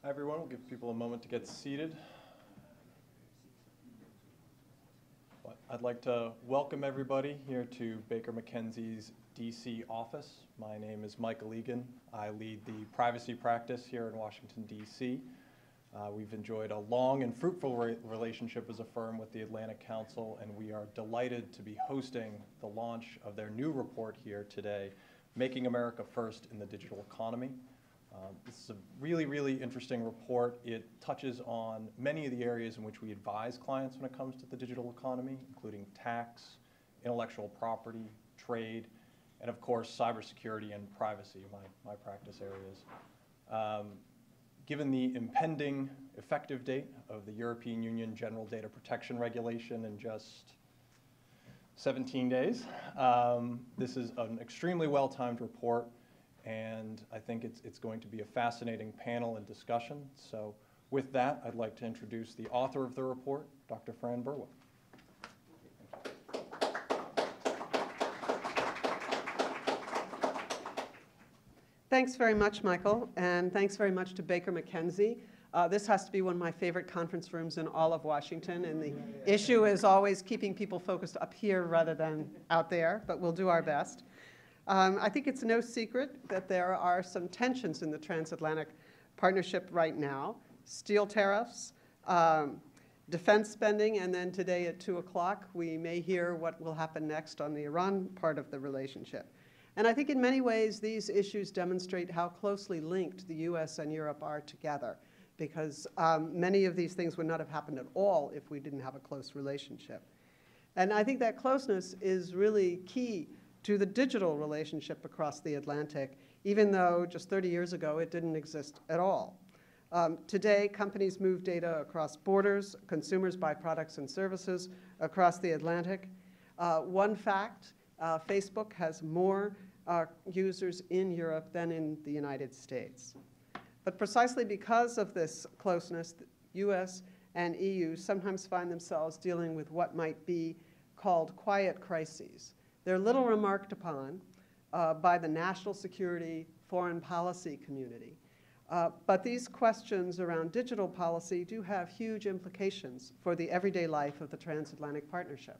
Hi, everyone. We'll give people a moment to get seated. But I'd like to welcome everybody here to Baker McKenzie's DC office. My name is Michael Egan. I lead the privacy practice here in Washington, DC. We've enjoyed a long and fruitful relationship as a firm with the Atlantic Council, and we are delighted to be hosting the launch of their new report here today, Making America First in the Digital Economy. This is a really, really interesting report. It touches on many of the areas in which we advise clients when it comes to the digital economy, including tax, intellectual property, trade, and of course, cybersecurity and privacy, my practice areas. Given the impending effective date of the European Union General Data Protection Regulation in just 17 days, this is an extremely well-timed report, and I think it's going to be a fascinating panel and discussion. So with that, I'd like to introduce the author of the report, Dr. Fran Berwick. Thanks very much, Michael, and thanks very much to Baker McKenzie. This has to be one of my favorite conference rooms in all of Washington, and the issue is always keeping people focused up here rather than out there, but we'll do our best. I think it's no secret that there are some tensions in the transatlantic partnership right now. Steel tariffs, defense spending, and then today at 2 o'clock, we may hear what will happen next on the Iran part of the relationship. And I think in many ways, these issues demonstrate how closely linked the US and Europe are together, because many of these things would not have happened at all if we didn't have a close relationship. And I think that closeness is really key to the digital relationship across the Atlantic, even though just 30 years ago it didn't exist at all. Today, companies move data across borders, consumers buy products and services across the Atlantic. One fact, Facebook has more users in Europe than in the United States. But precisely because of this closeness, the US and EU sometimes find themselves dealing with what might be called quiet crises. They're little remarked upon by the national security, foreign policy community. But these questions around digital policy do have huge implications for the everyday life of the transatlantic partnership.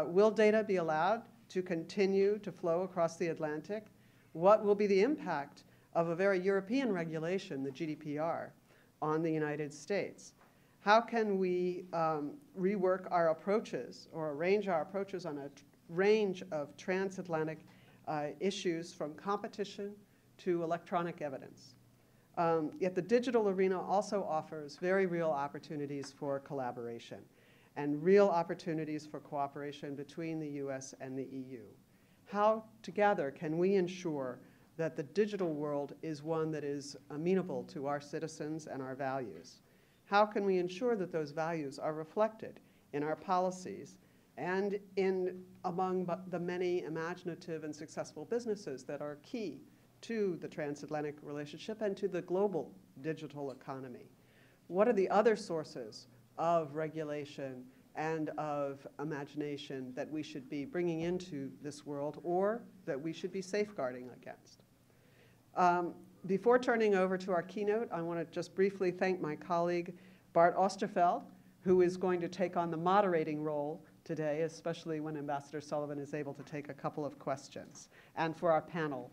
Will data be allowed to continue to flow across the Atlantic? What will be the impact of a very European regulation, the GDPR, on the United States? How can we rework our approaches or arrange our approaches on a range of transatlantic issues, from competition to electronic evidence? Yet the digital arena also offers very real opportunities for collaboration and real opportunities for cooperation between the US and the EU. How together can we ensure that the digital world is one that is amenable to our citizens and our values? How can we ensure that those values are reflected in our policies and among the many imaginative and successful businesses that are key to the transatlantic relationship and to the global digital economy? What are the other sources of regulation and of imagination that we should be bringing into this world, or that we should be safeguarding against? Before turning over to our keynote, I want to just briefly thank my colleague, Bart Osterfeld, who is going to take on the moderating role today, especially when Ambassador Sullivan is able to take a couple of questions, and for our panel.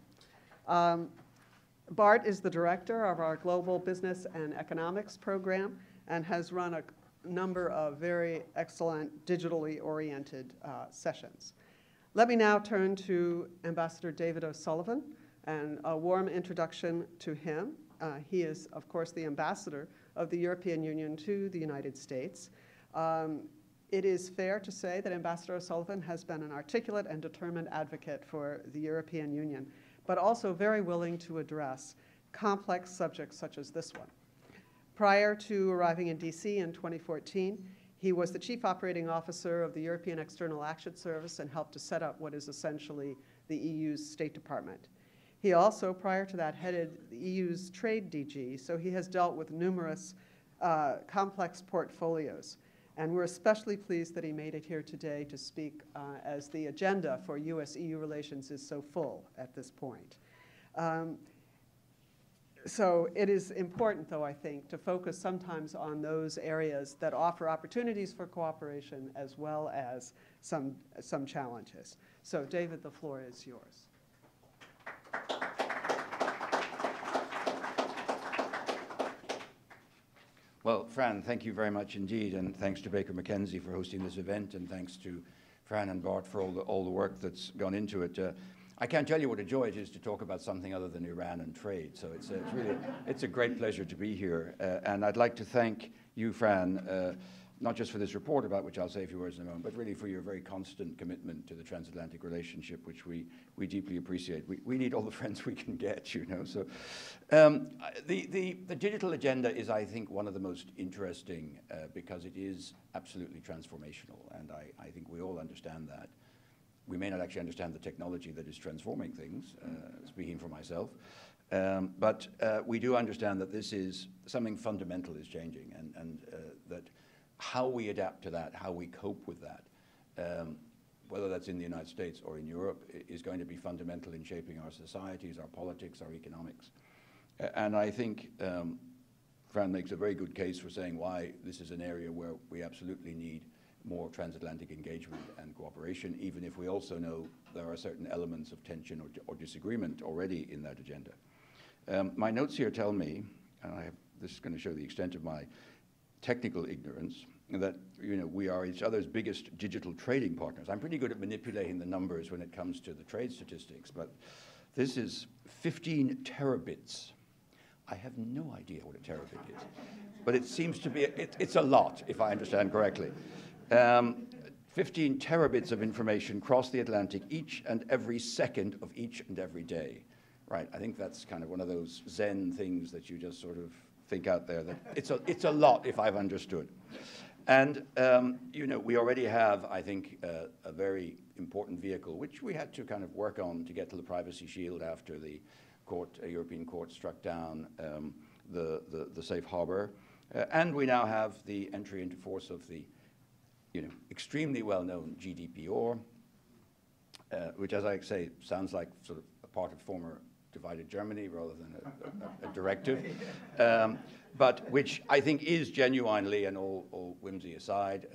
Bart is the director of our Global Business and Economics program and has run a number of very excellent digitally oriented sessions. Let me now turn to Ambassador David O'Sullivan and a warm introduction to him. He is, of course, the ambassador of the European Union to the United States. It is fair to say that Ambassador O'Sullivan has been an articulate and determined advocate for the European Union, but also very willing to address complex subjects such as this one. Prior to arriving in DC in 2014, he was the Chief Operating Officer of the European External Action Service and helped to set up what is essentially the EU's State Department. He also, prior to that, headed the EU's Trade DG, so he has dealt with numerous complex portfolios. And we're especially pleased that he made it here today to speak as the agenda for US-EU relations is so full at this point. So it is important, though, I think, to focus sometimes on those areas that offer opportunities for cooperation as well as some challenges. So, David, the floor is yours. Well, Fran, thank you very much indeed, and thanks to Baker McKenzie for hosting this event, and thanks to Fran and Bart for all the work that's gone into it. I can't tell you what a joy it is to talk about something other than Iran and trade, so it's a great pleasure to be here. And I'd like to thank you, Fran, not just for this report, about which I'll say a few words in a moment, but really for your very constant commitment to the transatlantic relationship, which we deeply appreciate. We need all the friends we can get, you know. So the digital agenda is, I think, one of the most interesting because it is absolutely transformational, and I think we all understand that. We may not actually understand the technology that is transforming things, speaking for myself, but we do understand that this is something fundamental is changing, and that how we adapt to that, how we cope with that, whether that's in the United States or in Europe, is going to be fundamental in shaping our societies, our politics, our economics. And I think Fran makes a very good case for saying why this is an area where we absolutely need more transatlantic engagement and cooperation, even if we also know there are certain elements of tension or disagreement already in that agenda. My notes here tell me, and this is going to show the extent of my technical ignorance, that we are each other's biggest digital trading partners. I'm pretty good at manipulating the numbers when it comes to the trade statistics, but this is 15 terabits. I have no idea what a terabit is, but it seems to be, it's a lot, if I understand correctly. 15 terabits of information cross the Atlantic each and every second of each and every day. Right, I think that's kind of one of those Zen things that you just sort of think out there, that it's a lot, if I've understood. And, we already have, I think, a very important vehicle, which we had to kind of work on to get to the Privacy Shield after the European court struck down the safe harbor. And we now have the entry into force of the extremely well-known GDPR, which, as I say, sounds like sort of a part of former divided Germany rather than a directive, but which I think is genuinely, and all whimsy aside,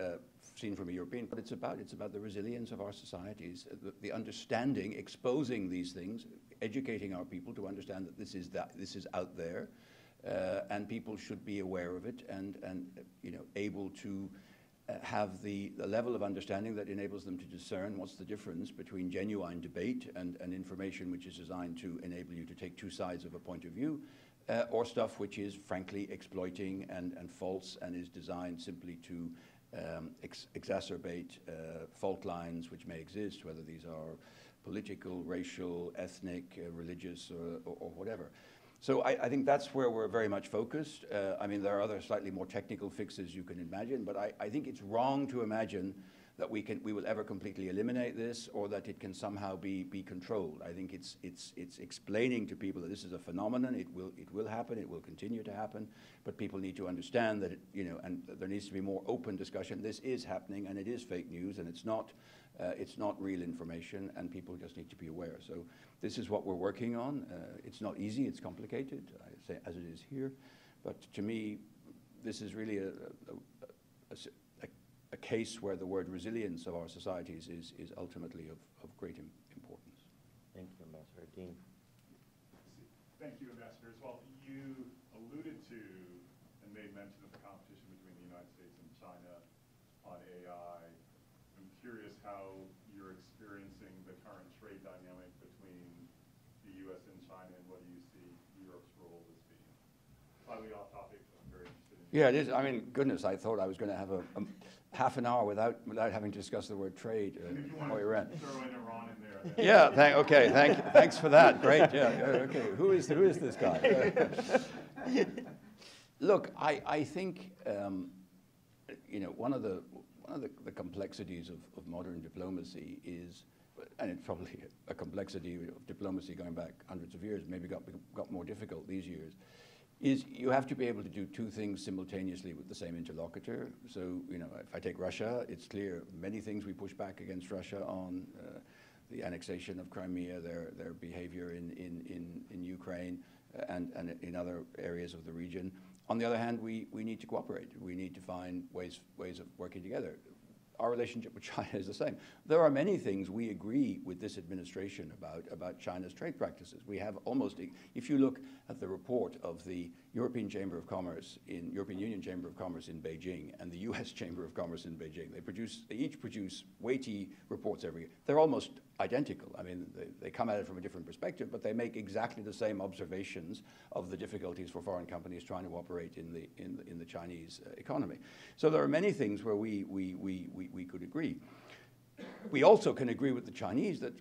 seen from a European, but it's about the resilience of our societies, the understanding, exposing these things, educating our people to understand that this is out there, and people should be aware of it and able to have the level of understanding that enables them to discern what's the difference between genuine debate and information which is designed to enable you to take two sides of a point of view, or stuff which is frankly exploiting and false and is designed simply to exacerbate fault lines which may exist, whether these are political, racial, ethnic, religious, or whatever. So I think that's where we're very much focused. I mean, there are other slightly more technical fixes you can imagine, but I think it's wrong to imagine that we will ever completely eliminate this, or that it can somehow be controlled. I think it's explaining to people that this is a phenomenon. It will happen. It will continue to happen. But people need to understand that and there needs to be more open discussion. This is happening, and it is fake news, and it's not real information, and people just need to be aware. So this is what we're working on. It's not easy. It's complicated, I say, as it is here. But to me, this is really a case where the word resilience of our societies is ultimately of great importance. Thank you, Ambassador. Dean. Thank you, Ambassadors. Well, you alluded to and made mention of the competition between the United States and China on AI. I'm curious how you're experiencing the current trade dynamic between the U.S. and China, and what do you see Europe's role as being? Slightly off topic, but I'm very interested in. Yeah, it is. I mean, goodness, I thought I was going to have a half an hour without having to discuss the word trade or Iran. Throw in Iran in there. Yeah, thanks for that. Great. Yeah. Okay. Who is this guy? Look, I think one of the complexities of modern diplomacy is, and it's probably a complexity of diplomacy going back hundreds of years, maybe got more difficult these years, is you have to be able to do two things simultaneously with the same interlocutor. So, if I take Russia, it's clear many things we push back against Russia on, the annexation of Crimea, their behavior in Ukraine, and in other areas of the region. On the other hand, we need to cooperate. We need to find ways of working together. Our relationship with China is the same. There are many things we agree with this administration about China's trade practices. We have almost, if you look at the report of the European Union Chamber of Commerce in Beijing and the US Chamber of Commerce in Beijing, they each produce weighty reports every year. They're almost identical. I mean, they come at it from a different perspective, but they make exactly the same observations of the difficulties for foreign companies trying to operate in the Chinese economy. So there are many things where we could agree. We also can agree with the Chinese that,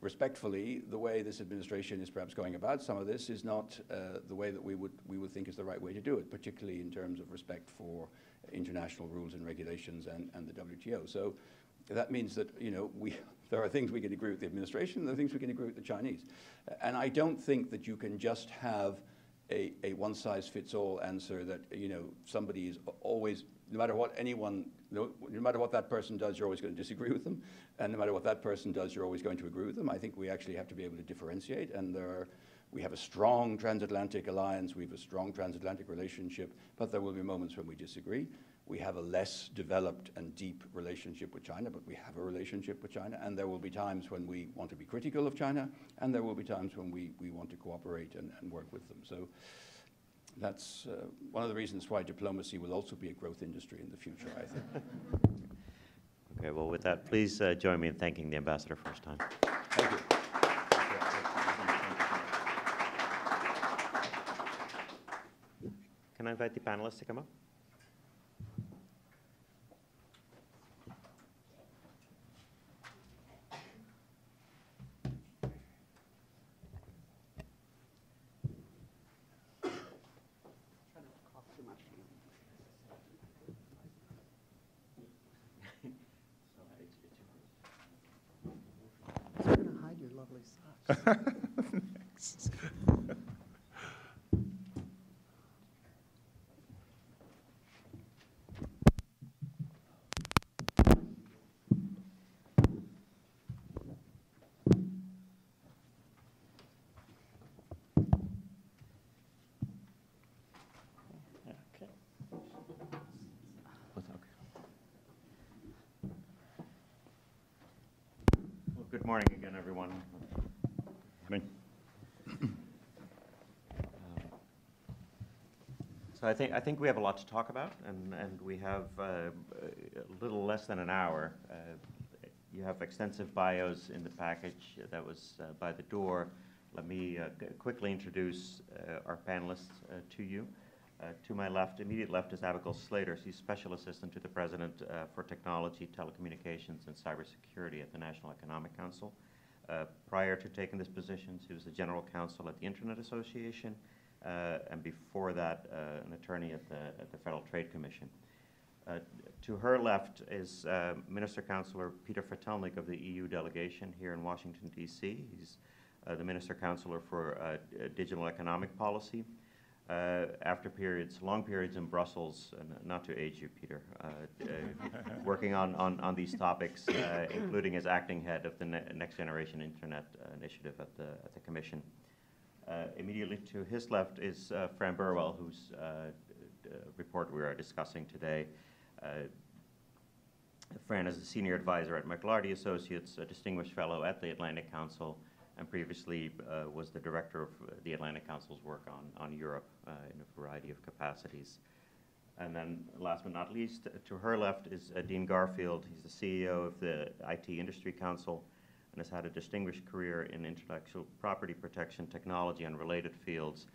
respectfully, the way this administration is perhaps going about some of this is not the way that we would think is the right way to do it, particularly in terms of respect for international rules and regulations and the WTO. So that means that, you know, there are things we can agree with the administration, there are things we can agree with the Chinese. And I don't think that you can just have a one-size-fits-all answer that, you know, somebody is always, no matter what that person does, you're always going to disagree with them. And no matter what that person does, you're always going to agree with them. I think we actually have to be able to differentiate. And we have a strong transatlantic alliance, we have a strong transatlantic relationship, but there will be moments when we disagree. We have a less developed and deep relationship with China, but we have a relationship with China. And there will be times when we want to be critical of China, and there will be times when we want to cooperate and work with them. So that's one of the reasons why diplomacy will also be a growth industry in the future, I think. Okay, well, with that, please join me in thanking the ambassador for his time. Thank you. Can I invite the panelists to come up? You're going to hide your lovely socks. Thanks. Well, good morning again, everyone. Morning. So I think we have a lot to talk about, and we have a little less than an hour. You have extensive bios in the package that was by the door. Let me quickly introduce our panelists to you. To my left, immediate left, is Abigail Slater. She's Special Assistant to the President for Technology, Telecommunications, and Cybersecurity at the National Economic Council. Prior to taking this position, she was the General Counsel at the Internet Association, and before that, an attorney at the Federal Trade Commission. To her left is Minister Councillor Peter Fratelnik of the EU delegation here in Washington, D.C. He's the Minister Councillor for Digital Economic Policy. After long periods in Brussels, not to age you, Peter, working on these topics, including as acting head of the Next Generation Internet Initiative at the Commission. Immediately to his left is Fran Burwell, whose report we are discussing today. Fran is a senior advisor at McLarty Associates, a distinguished fellow at the Atlantic Council, and previously was the director of the Atlantic Council's work on Europe in a variety of capacities. And then last but not least, to her left is Dean Garfield. He's the CEO of the IT Industry Council and has had a distinguished career in intellectual property protection, technology, and related fields,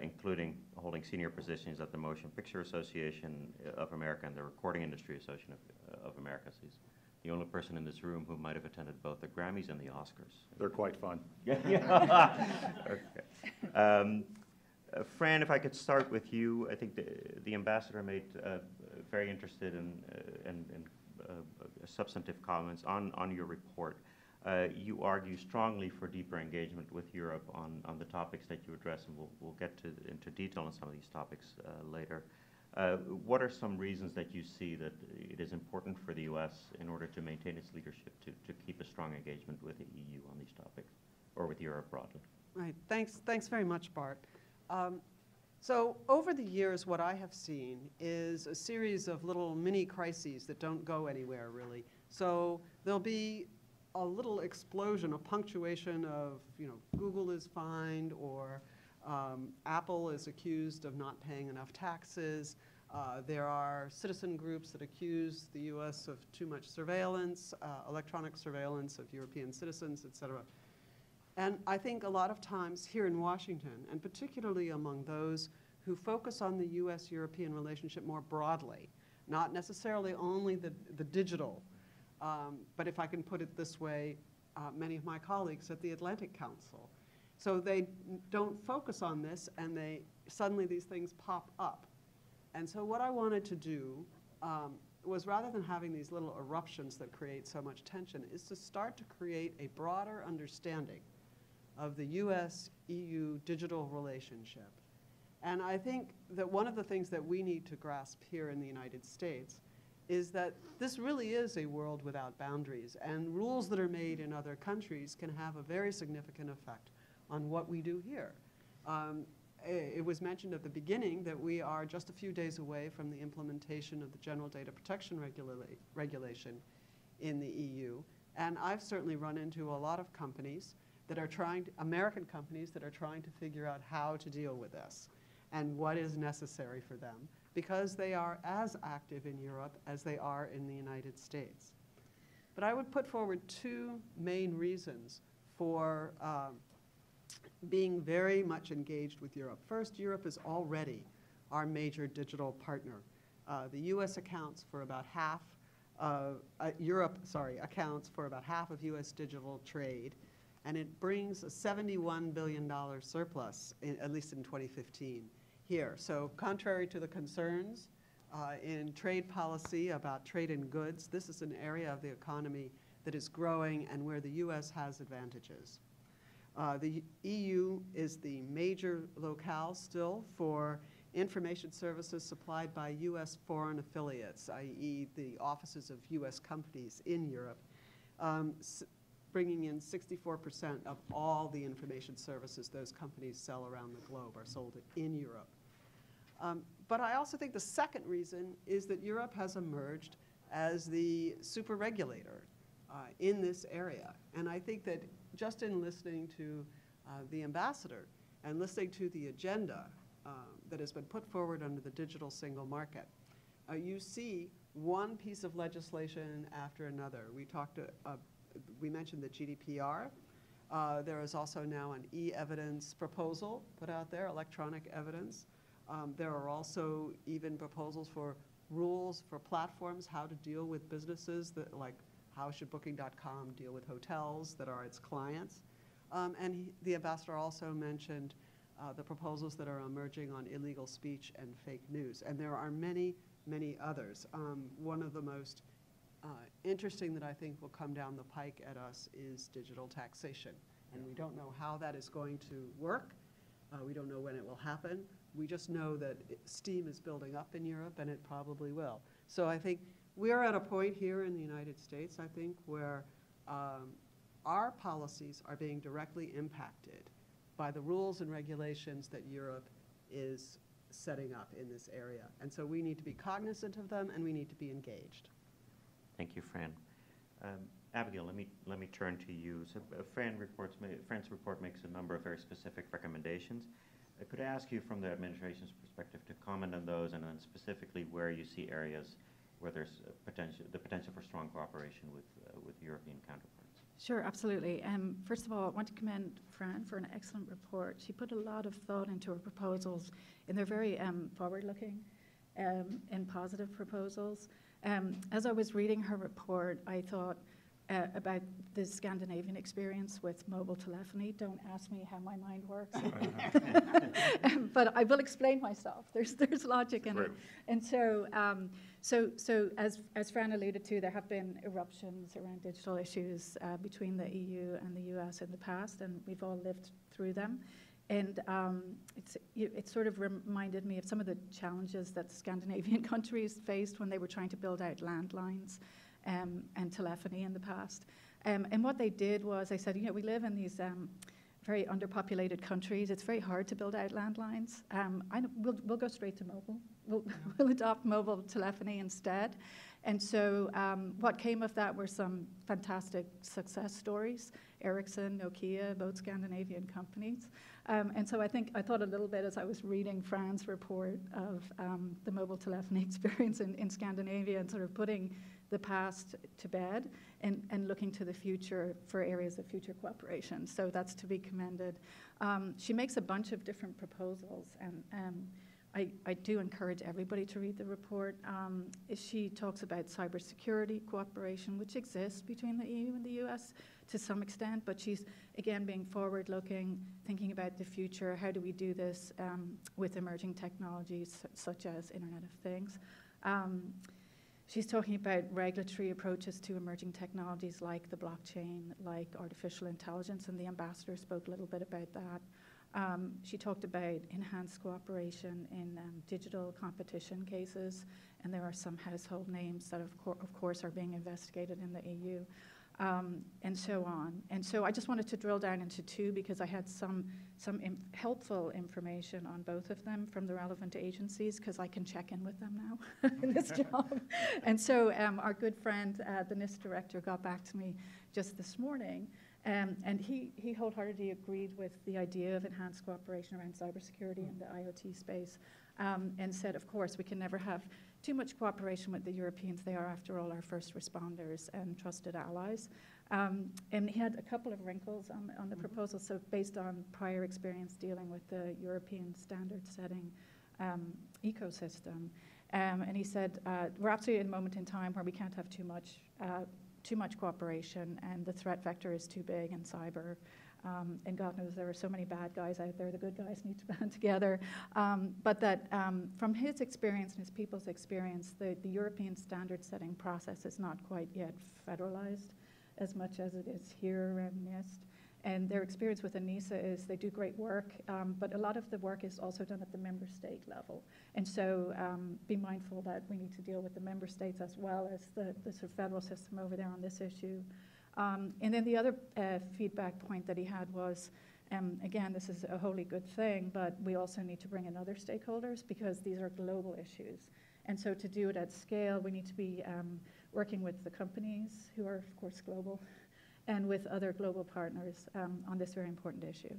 including holding senior positions at the Motion Picture Association of America and the Recording Industry Association of America. So he's the only person in this room who might have attended both the Grammys and the Oscars. They're quite fun. Yeah. Okay. Fran, if I could start with you, I think the ambassador made very interested and substantive comments on your report. You argue strongly for deeper engagement with Europe on the topics that you address, and we'll get into detail on some of these topics later. What are some reasons that you see that it is important for the U.S. in order to maintain its leadership to keep a strong engagement with the EU on these topics, or with Europe broadly? Right. Thanks very much, Bart. So over the years, what I have seen is a series of little mini crises that don't go anywhere, really. So there'll be a little explosion, a punctuation of, Google is fined, or Apple is accused of not paying enough taxes. There are citizen groups that accuse the US of too much surveillance, electronic surveillance of European citizens, et cetera. And I think a lot of times here in Washington, and particularly among those who focus on the US-European relationship more broadly, not necessarily only the digital, but if I can put it this way, many of my colleagues at the Atlantic Council. So they don't focus on this, and suddenly these things pop up. And so what I wanted to do was, rather than having these little eruptions that create so much tension, is to start to create a broader understanding of the US-EU digital relationship. And I think that one of the things that we need to grasp here in the United States is that this really is a world without boundaries, and rules that are made in other countries can have a very significant effect on what we do here. It was mentioned at the beginning that we are just a few days away from the implementation of the General Data Protection Regulation in the EU, and I've certainly run into a lot of companies that are American companies that are trying to figure out how to deal with this and what is necessary for them, because they are as active in Europe as they are in the United States. But I would put forward two main reasons for being very much engaged with Europe. First, Europe is already our major digital partner. The US accounts for about half of, accounts for about half of US digital trade, and it brings a $71 billion surplus, at least in 2015, here. So contrary to the concerns in trade policy about trade in goods, this is an area of the economy that is growing and where the US has advantages. The EU is the major locale still for information services supplied by US foreign affiliates, i.e. the offices of US companies in Europe, bringing in 64% of all the information services those companies sell around the globe are sold in Europe. But I also think the second reason is that Europe has emerged as the super regulator in this area. And I think that just in listening to the ambassador and listening to the agenda that has been put forward under the digital single market, you see one piece of legislation after another. We mentioned the GDPR. There is also now an e-evidence proposal put out there, electronic evidence. There are also even proposals for rules for platforms, how to deal with businesses, like how should Booking.com deal with hotels that are its clients. And the ambassador also mentioned the proposals that are emerging on illegal speech and fake news. And there are many, many others. One of the most interesting that I think will come down the pike at us is digital taxation. And we don't know how that is going to work. We don't know when it will happen. We just know that steam is building up in Europe, and it probably will. So I think we're at a point here in the United States, I think, where our policies are being directly impacted by the rules and regulations that Europe is setting up in this area. And so we need to be cognizant of them, and we need to be engaged. Thank you, Fran. Abigail, let me turn to you. So Fran's report makes a number of very specific recommendations. Could I ask you, from the administration's perspective, to comment on those, and then specifically where you see areas where there's the potential for strong cooperation with European counterparts? Sure, absolutely. First of all, I want to commend Fran for an excellent report. She put a lot of thought into her proposals, and they're very forward-looking and positive proposals. As I was reading her report, I thought about the Scandinavian experience with mobile telephony. Don't ask me how my mind works. But I will explain myself. There's logic in it. And so, as Fran alluded to, there have been eruptions around digital issues between the EU and the US in the past, and we've all lived through them. And it sort of reminded me of some of the challenges that Scandinavian countries faced when they were trying to build out landlines and telephony in the past. And what they did was they said, we live in these very underpopulated countries, it's very hard to build out landlines. We'll go straight to mobile. We'll adopt mobile telephony instead. And so what came of that were some fantastic success stories. Ericsson, Nokia, both Scandinavian companies. And so I thought a little bit as I was reading Fran's report of the mobile telephony experience in Scandinavia and sort of putting the past to bed and looking to the future for areas of future cooperation. So that's to be commended. She makes a bunch of different proposals, and I do encourage everybody to read the report. She talks about cybersecurity cooperation, which exists between the EU and the US to some extent, but she's, again, being forward-looking, thinking about the future. How do we do this with emerging technologies such as Internet of Things? She's talking about regulatory approaches to emerging technologies like the blockchain, like artificial intelligence, and the ambassador spoke a little bit about that. She talked about enhanced cooperation in digital competition cases, and there are some household names that, of course, are being investigated in the EU, and so on. And so I just wanted to drill down into two because I had some helpful information on both of them from the relevant agencies, because I can check in with them now in this job. And so our good friend, the NIST director, got back to me just this morning. And he wholeheartedly agreed with the idea of enhanced cooperation around cybersecurity in the IoT space, and said, of course, we can never have too much cooperation with the Europeans. They are, after all, our first responders and trusted allies. And he had a couple of wrinkles on the proposal, so based on prior experience dealing with the European standard-setting ecosystem. And he said, we're absolutely at a moment in time where we can't have too much cooperation, and the threat vector is too big in cyber. And God knows there are so many bad guys out there, the good guys need to band together. But that from his experience and his people's experience, the European standard-setting process is not quite yet federalized as much as it is here around NIST. And their experience with ANISA is they do great work, but a lot of the work is also done at the member state level. And so be mindful that we need to deal with the member states as well as the sort of federal system over there on this issue. And then the other feedback point that he had was, again, this is a wholly good thing, but we also need to bring in other stakeholders because these are global issues. And so to do it at scale, we need to be working with the companies, who are, of course, global, and with other global partners on this very important issue.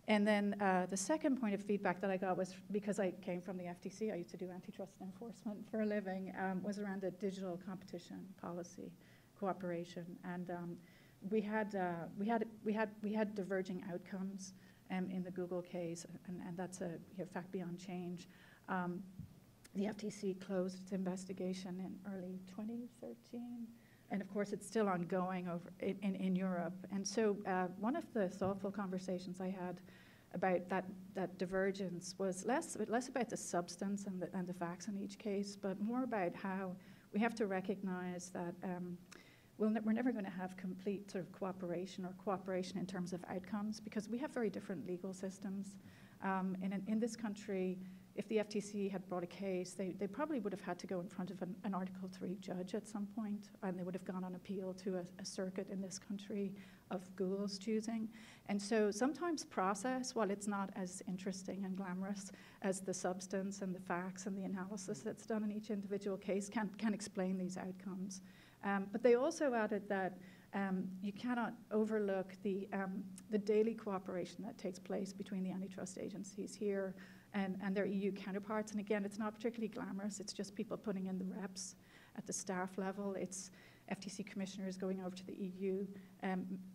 And then the second point of feedback that I got was, because I came from the FTC, I used to do antitrust enforcement for a living, was around the digital competition policy cooperation. And we had diverging outcomes in the Google case, and that's a fact beyond change. The FTC closed its investigation in early 2013. And of course, it's still ongoing over in Europe. And so one of the thoughtful conversations I had about that divergence was less about the substance and the facts in each case, but more about how we have to recognize that we're never going to have complete sort of cooperation in terms of outcomes, because we have very different legal systems. And in this country, if the FTC had brought a case, they probably would have had to go in front of an Article 3 judge at some point, and they would have gone on appeal to a circuit in this country of Google's choosing. And so sometimes process, while it's not as interesting and glamorous as the substance and the facts and the analysis that's done in each individual case, can explain these outcomes. But they also added that you cannot overlook the daily cooperation that takes place between the antitrust agencies here and their EU counterparts. And again, it's not particularly glamorous. It's just people putting in the reps at the staff level. It's FTC commissioners going over to the EU,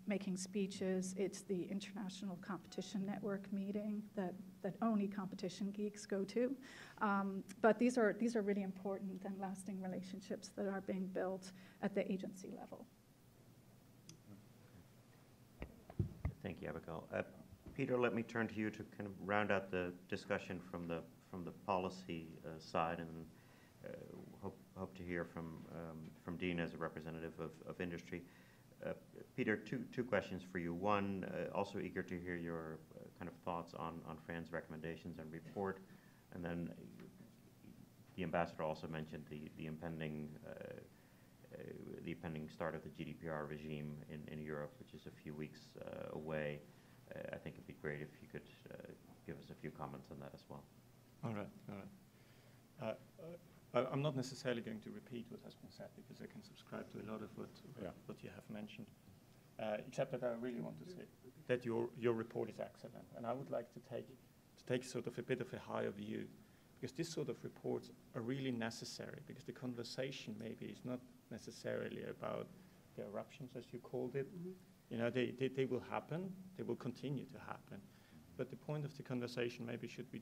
making speeches. It's the International Competition Network meeting that only competition geeks go to. But these are really important and lasting relationships that are being built at the agency level. Thank you, Abigail. Peter, let me turn to you to kind of round out the discussion from the policy side, and hope to hear from Dean as a representative of industry. Peter, two questions for you. One, also eager to hear your kind of thoughts on Fran's recommendations and report, and then the ambassador also mentioned the impending start of the GDPR regime in Europe, which is a few weeks away. I think it'd be great if you could give us a few comments on that as well. All right, all right. I'm not necessarily going to repeat what has been said because I can subscribe to a lot of what you have mentioned, except that I really want to say that your report is excellent, and I would like to take sort of a bit of a higher view, because this sort of reports are really necessary, because the conversation maybe is not necessarily about the eruptions, as you called it. Mm-hmm. You know, they will happen, they will continue to happen. But the point of the conversation maybe should be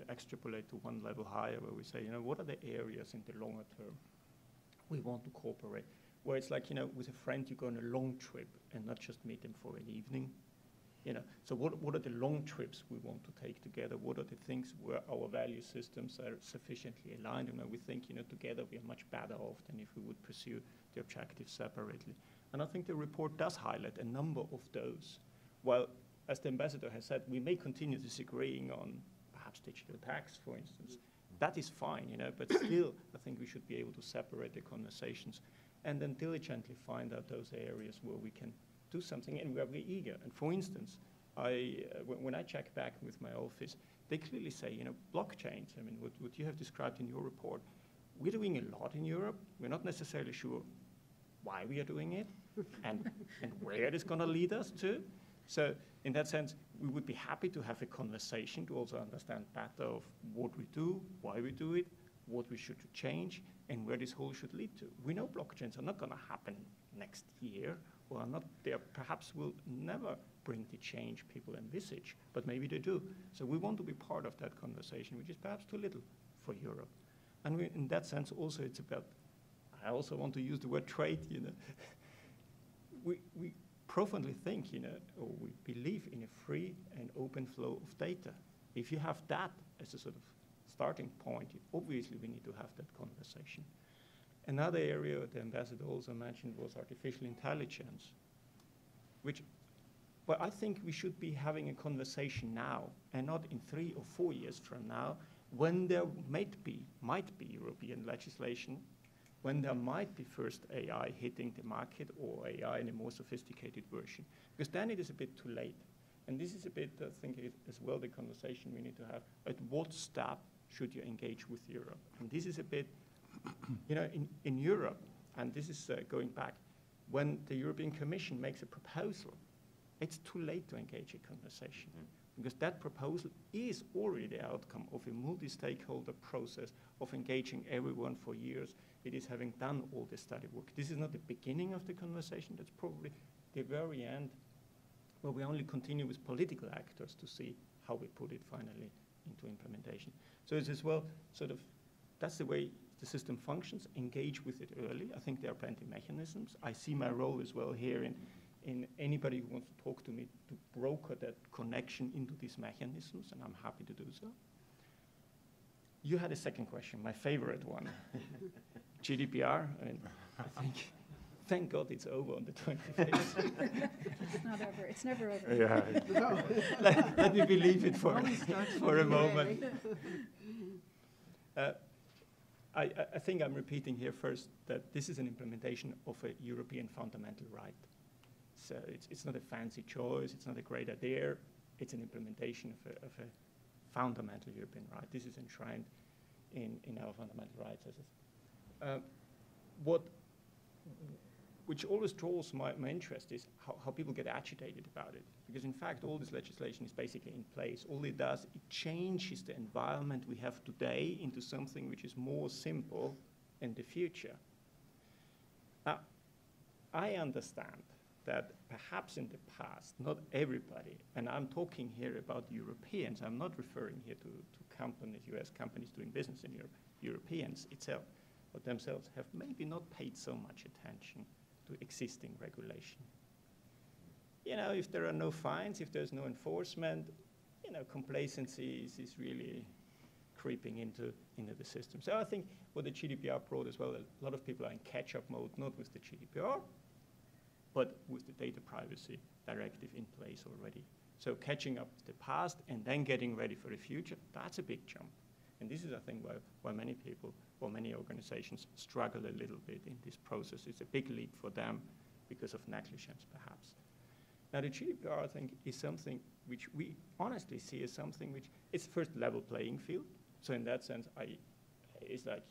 extrapolate to one level higher, where we say, you know, what are the areas in the longer term we want to cooperate? Where it's like, you know, with a friend you go on a long trip and not just meet them for an evening. You know, so what are the long trips we want to take together? What are the things where our value systems are sufficiently aligned, and where we think, you know, together we are much better off than if we would pursue the objectives separately? And I think the report does highlight a number of those. While, as the ambassador has said, we may continue disagreeing on perhaps digital tax, for instance. That is fine, you know, but still, I think we should be able to separate the conversations and then diligently find out those areas where we can do something and where we're eager. And for instance, when I check back with my office, they clearly say, you know, blockchains, I mean, what you have described in your report, we're doing a lot in Europe. We're not necessarily sure why we are doing it and where it is going to lead us to. So in that sense, we would be happy to have a conversation to also understand better of what we do, why we do it, what we should change, and where this whole should lead to. We know blockchains are not going to happen next year, or are not there, perhaps will never bring the change people envisage, but maybe they do. So we want to be part of that conversation, which is perhaps too little for Europe. And in that sense, also it's about, I also want to use the word trade, you know. we profoundly think, you know, or we believe in a free and open flow of data. If you have that as a sort of starting point, obviously we need to have that conversation. Another area the ambassador also mentioned was artificial intelligence, which, well, I think we should be having a conversation now and not in 3 or 4 years from now, when there might be European legislation, when there might be first AI hitting the market, or AI in a more sophisticated version, because then it is a bit too late. And this is a bit, I think, as well the conversation we need to have. At what step should you engage with Europe? And this is a bit, you know, in Europe, and this is going back, when the European Commission makes a proposal, it's too late to engage a conversation, because that proposal is already the outcome of a multi-stakeholder process of engaging everyone for years. It is having done all the study work. This is not the beginning of the conversation, that's probably the very end, where we only continue with political actors to see how we put it finally into implementation. So it's as well sort of, that's the way the system functions, engage with it early. I think there are plenty of mechanisms. I see my role as well here in anybody who wants to talk to me to broker that connection into these mechanisms, and I'm happy to do so. You had a second question, my favorite one. GDPR, I mean, I think, thank God it's over on the 25th. It's not over. It's never over. Yeah. Let me believe it for a moment. I think I'm repeating here first that this is an implementation of a European fundamental right. So it's not a fancy choice, it's not a great idea, it's an implementation of a fundamental European right. This is enshrined in our fundamental rights. Which always draws my interest is how people get agitated about it. Because in fact, all this legislation is basically in place. All it does, it changes the environment we have today into something which is more simple in the future. Now, I understand that perhaps in the past, not everybody, and I'm talking here about Europeans, I'm not referring here to companies, US companies doing business in Europe, Europeans itself, but themselves have maybe not paid so much attention to existing regulation. You know, if there are no fines, if there's no enforcement, you know, complacency is really creeping into the system. So I think what the GDPR brought as well, a lot of people are in catch-up mode, not with the GDPR, but with the data privacy directive in place already. So catching up with the past and then getting ready for the future, that's a big jump. And this is, I think, why many people or many organizations struggle a little bit in this process. It's a big leap for them because of negligence, perhaps. Now, the GDPR, I think, is something which we honestly see as something which is first level playing field. So in that sense, it's like,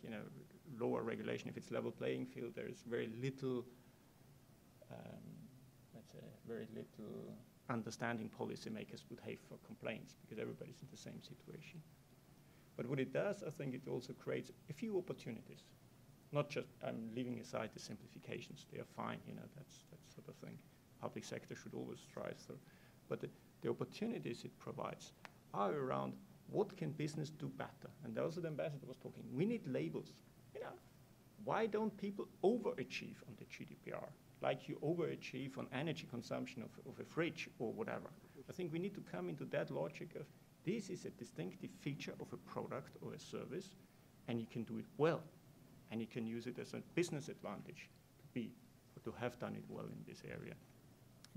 lower regulation. If it's level playing field, there is very little, let's say, very little understanding policymakers would have for complaints because everybody's in the same situation. But what it does, I think it also creates a few opportunities. Not just, I'm leaving aside the simplifications. They are fine, that's sort of thing. Public sector should always strive through. But the opportunities it provides are around what can business do better. And also the ambassador was talking, we need labels. Why don't people overachieve on the GDPR? Like you overachieve on energy consumption of a fridge or whatever. I think we need to come into that logic of this is a distinctive feature of a product or a service, and you can do it well. And you can use it as a business advantage to have done it well in this area.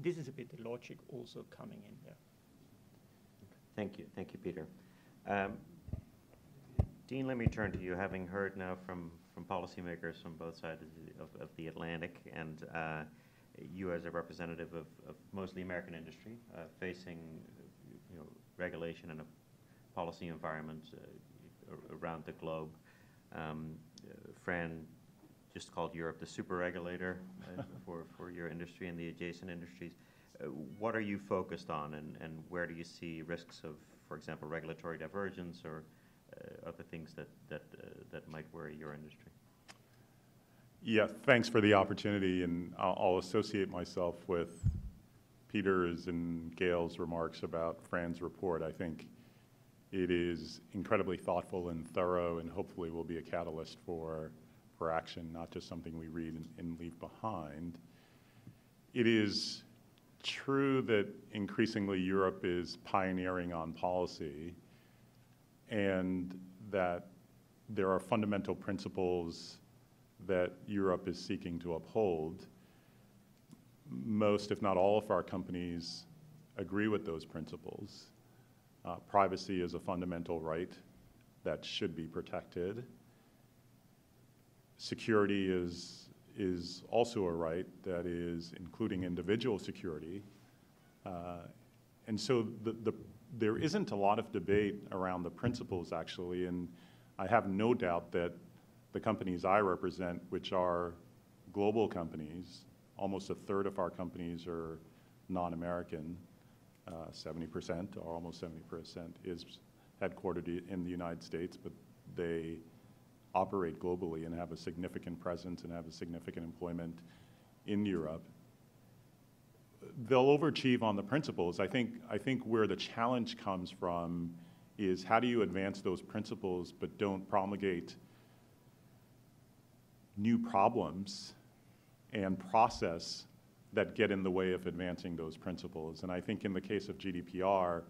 This is a bit the logic also coming in there. Thank you, Peter. Dean, let me turn to you, having heard now from policymakers from both sides of the Atlantic, and you as a representative of mostly American industry, facing regulation and a policy environment around the globe. Fran just called Europe the super regulator for your industry and the adjacent industries. What are you focused on, and where do you see risks of, for example, regulatory divergence or other things that might worry your industry? Yeah, thanks for the opportunity, and I'll associate myself with Peter's and Gail's remarks about Fran's report. I think it is incredibly thoughtful and thorough, and hopefully will be a catalyst for action, not just something we read and leave behind. It is true that increasingly Europe is pioneering on policy, and that there are fundamental principles that Europe is seeking to uphold. Most, if not all, of our companies agree with those principles. Privacy is a fundamental right that should be protected. Security is also a right that is including individual security. And so there isn't a lot of debate around the principles, actually, and I have no doubt that the companies I represent, which are global companies, almost a third of our companies are non-American, 70% or almost 70% is headquartered in the United States, but they operate globally and have a significant presence and have a significant employment in Europe. They'll overachieve on the principles. I think where the challenge comes from is how do you advance those principles but don't promulgate new problems and process that get in the way of advancing those principles. And I think in the case of GDPR,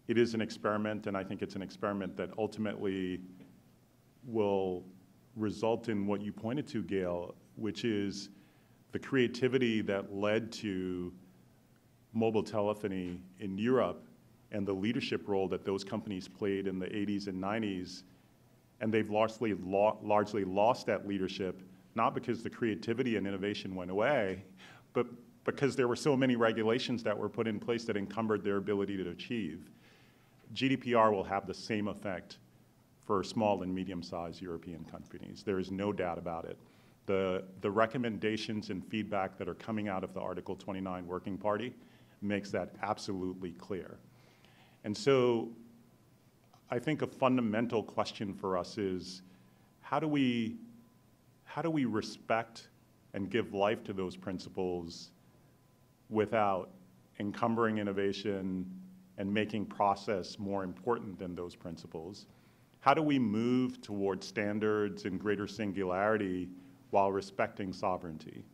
it is an experiment, and I think it's an experiment that ultimately will result in what you pointed to, Gail, which is the creativity that led to mobile telephony in Europe and the leadership role that those companies played in the 80s and 90s. And they've largely lost that leadership, not because the creativity and innovation went away, but because there were so many regulations that were put in place that encumbered their ability to achieve. GDPR will have the same effect for small and medium-sized European companies. There is no doubt about it. The recommendations and feedback that are coming out of the Article 29 Working Party makes that absolutely clear. And so I think a fundamental question for us is how do we respect and give life to those principles without encumbering innovation and making process more important than those principles? How do we move towards standards and greater singularity while respecting sovereignty?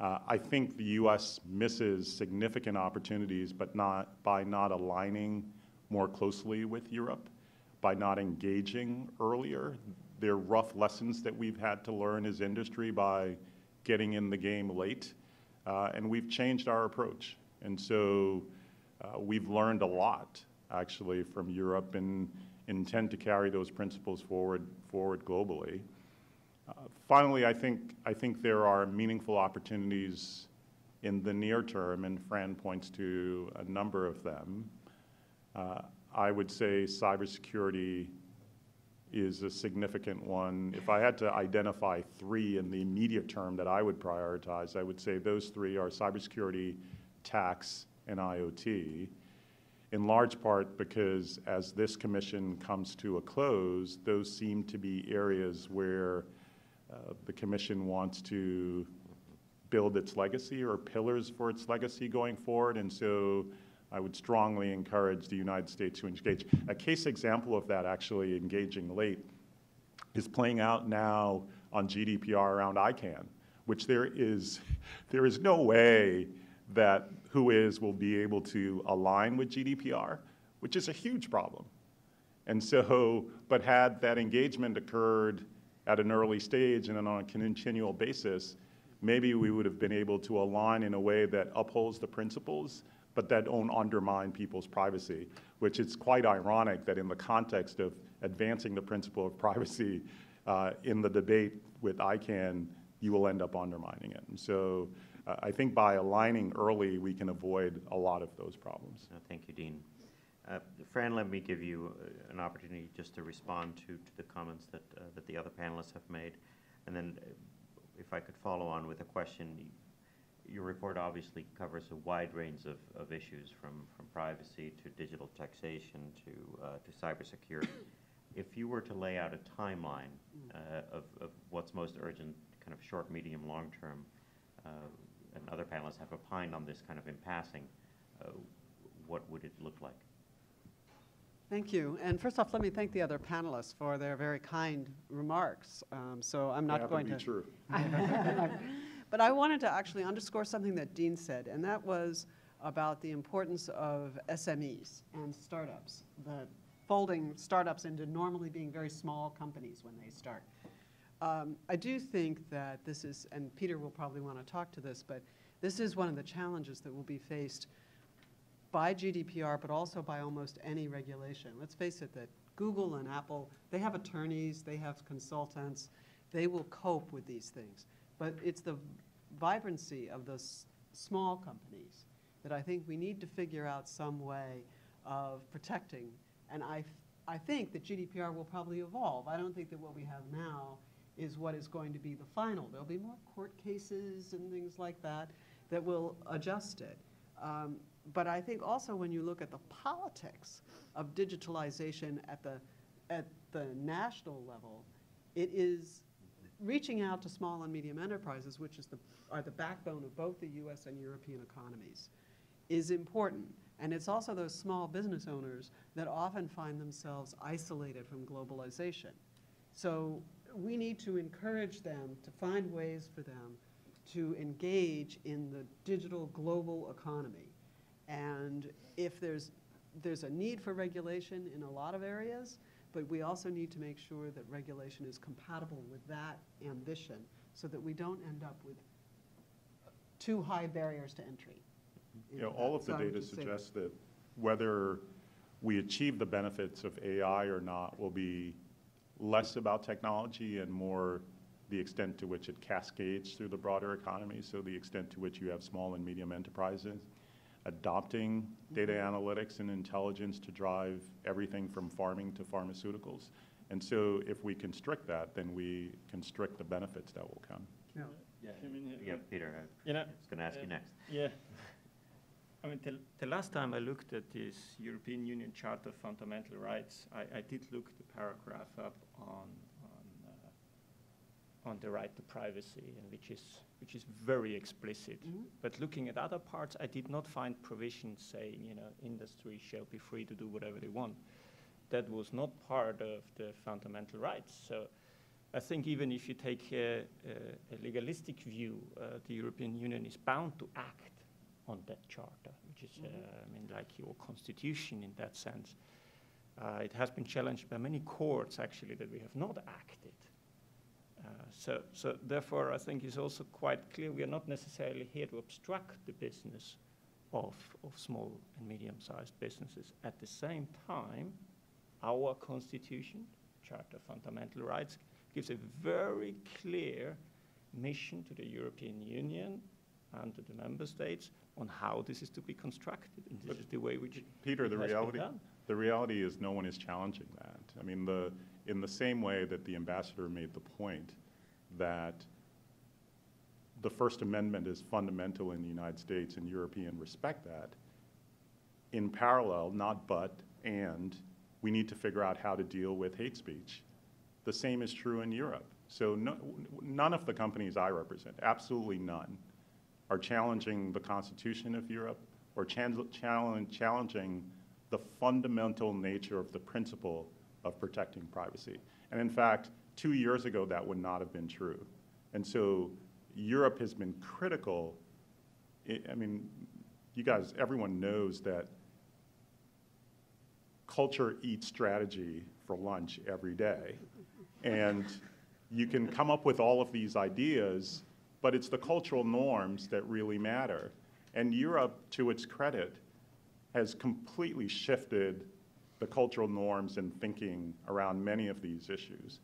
I think the US misses significant opportunities by not aligning more closely with Europe, by not engaging earlier. There are rough lessons that we've had to learn as industry by getting in the game late, and we've changed our approach. And so we've learned a lot, actually, from Europe and intend to carry those principles forward globally. Finally, I think there are meaningful opportunities in the near term, and Fran points to a number of them. I would say cybersecurity is a significant one. If I had to identify three in the immediate term that I would prioritize, I would say those three are cybersecurity, tax, and IoT, in large part because as this commission comes to a close, those seem to be areas where the commission wants to build its legacy or pillars for its legacy going forward, and so I would strongly encourage the United States to engage. A case example of that, actually engaging late, is playing out now on GDPR around ICANN, which there is no way that Whois will be able to align with GDPR, which is a huge problem. And so, but had that engagement occurred at an early stage and on a continual basis, maybe we would have been able to align in a way that upholds the principles, but that don't undermine people's privacy, which is quite ironic that in the context of advancing the principle of privacy in the debate with ICANN, you will end up undermining it. And so I think by aligning early, we can avoid a lot of those problems. Thank you, Dean. Fran, let me give you an opportunity just to respond to the comments that the other panelists have made. And then if I could follow on with a question, your report obviously covers a wide range of issues from privacy to digital taxation to cybersecurity. If you were to lay out a timeline of what's most urgent, kind of short, medium, long term, and other panelists have opined on this kind of in passing, what would it look like? Thank you. And first off, let me thank the other panelists for their very kind remarks. So I'm not going to... Be true. But I wanted to actually underscore something that Dean said, and that was about the importance of SMEs and startups, the folding startups into normally being very small companies when they start. I do think that this is, and Peter will probably want to talk to this, but this is one of the challenges that will be faced by GDPR, but also by almost any regulation. Let's face it, that Google and Apple, they have attorneys, they have consultants, they will cope with these things. But it's the vibrancy of those small companies that I think we need to figure out some way of protecting. And I think that GDPR will probably evolve. I don't think that what we have now is what is going to be the final. There'll be more court cases and things like that that will adjust it. But I think also when you look at the politics of digitalization at the national level, it is reaching out to small and medium enterprises, which are the backbone of both the US and European economies, is important. And it's also those small business owners that often find themselves isolated from globalization. So we need to encourage them to find ways for them to engage in the digital global economy. And if there's a need for regulation in a lot of areas, but we also need to make sure that regulation is compatible with that ambition so that we don't end up with too high barriers to entry. You know, all of the data suggests that whether we achieve the benefits of AI or not will be less about technology and more the extent to which it cascades through the broader economy, so the extent to which you have small and medium enterprises adopting data analytics and intelligence to drive everything from farming to pharmaceuticals. And so if we constrict that, then we constrict the benefits that will come. Yeah. Yeah, Peter, I was going to ask you next. Yeah. I mean, the last time I looked at this European Union Charter of Fundamental Rights, I did look the paragraph up on the right to privacy, and which is very explicit. Mm-hmm. But looking at other parts, I did not find provisions saying, you know, industry shall be free to do whatever they want. That was not part of the fundamental rights. So I think even if you take a legalistic view, the European Union is bound to act on that charter, which is, I mean, like your constitution in that sense. It has been challenged by many courts, actually, that we have not acted. So therefore, I think it's also quite clear we are not necessarily here to obstruct the business of small and medium-sized businesses. At the same time, our constitution, Charter of Fundamental Rights, gives a very clear mission to the European Union and to the member states on how this is to be constructed. And this is the way which Peter, it the has been reality, done. the reality is no one is challenging that. I mean, in the same way that the ambassador made the point that the First Amendment is fundamental in the United States and European respect that, in parallel, not but, and we need to figure out how to deal with hate speech. The same is true in Europe. So none of the companies I represent, absolutely none, are challenging the Constitution of Europe or challenging the fundamental nature of the principle of protecting privacy. And in fact, 2 years ago, that would not have been true. And so Europe has been critical. I mean, you guys, everyone knows that culture eats strategy for lunch every day. And you can come up with all of these ideas, but it's the cultural norms that really matter. And Europe, to its credit, has completely shifted the cultural norms and thinking around many of these issues.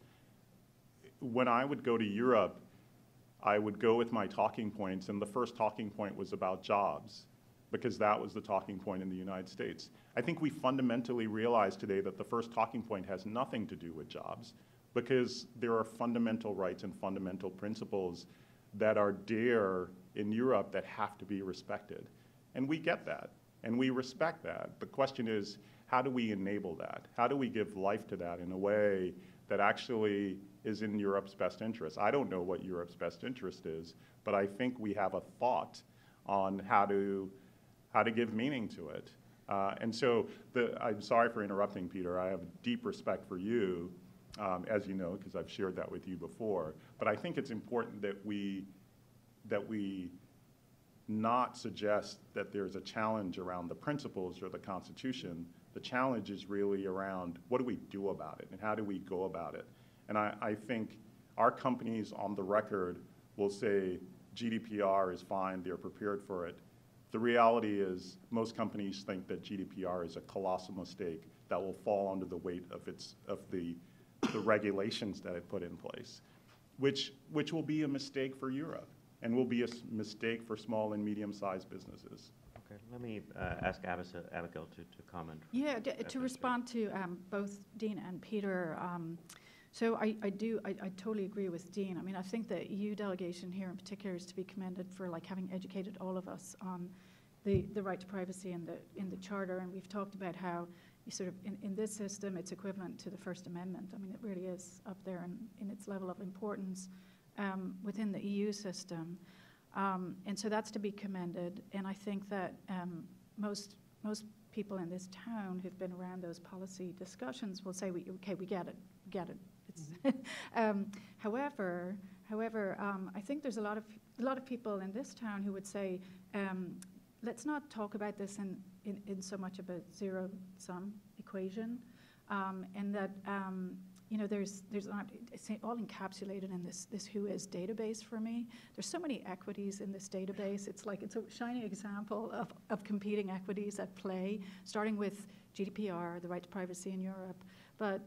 When I would go to Europe, I would go with my talking points, and the first talking point was about jobs, because that was the talking point in the United States. I think we fundamentally realize today that the first talking point has nothing to do with jobs, because there are fundamental rights and fundamental principles that are dear in Europe that have to be respected. And we get that, and we respect that. The question is, how do we enable that? How do we give life to that in a way that actually is in Europe's best interest? I don't know what Europe's best interest is, but I think we have a thought on how to give meaning to it. And so I'm sorry for interrupting, Peter. I have deep respect for you, as you know, because I've shared that with you before. But I think it's important that we not suggest that there's a challenge around the principles or the Constitution. The challenge is really around what do we do about it and how do we go about it. And I think our companies on the record will say GDPR is fine, they're prepared for it. The reality is most companies think that GDPR is a colossal mistake that will fall under the weight of the regulations that it put in place, which will be a mistake for Europe and will be a mistake for small and medium-sized businesses. Okay, let me ask Abigail to comment. Yeah, to respond to both Dean and Peter. So I totally agree with Dean. I mean, I think the EU delegation here in particular is to be commended for like having educated all of us on the right to privacy in the Charter, and we've talked about how you sort of in this system it's equivalent to the First Amendment. I mean, it really is up there in its level of importance within the EU system, and so that's to be commended. And I think that most people in this town who've been around those policy discussions will say, okay, we get it. It's however, I think there's a lot of people in this town who would say, let's not talk about this in so much of a zero-sum equation, and that you know there's not, it's all encapsulated in this Whois database for me. There's so many equities in this database. It's like it's a shining example of competing equities at play, starting with GDPR, the right to privacy in Europe. But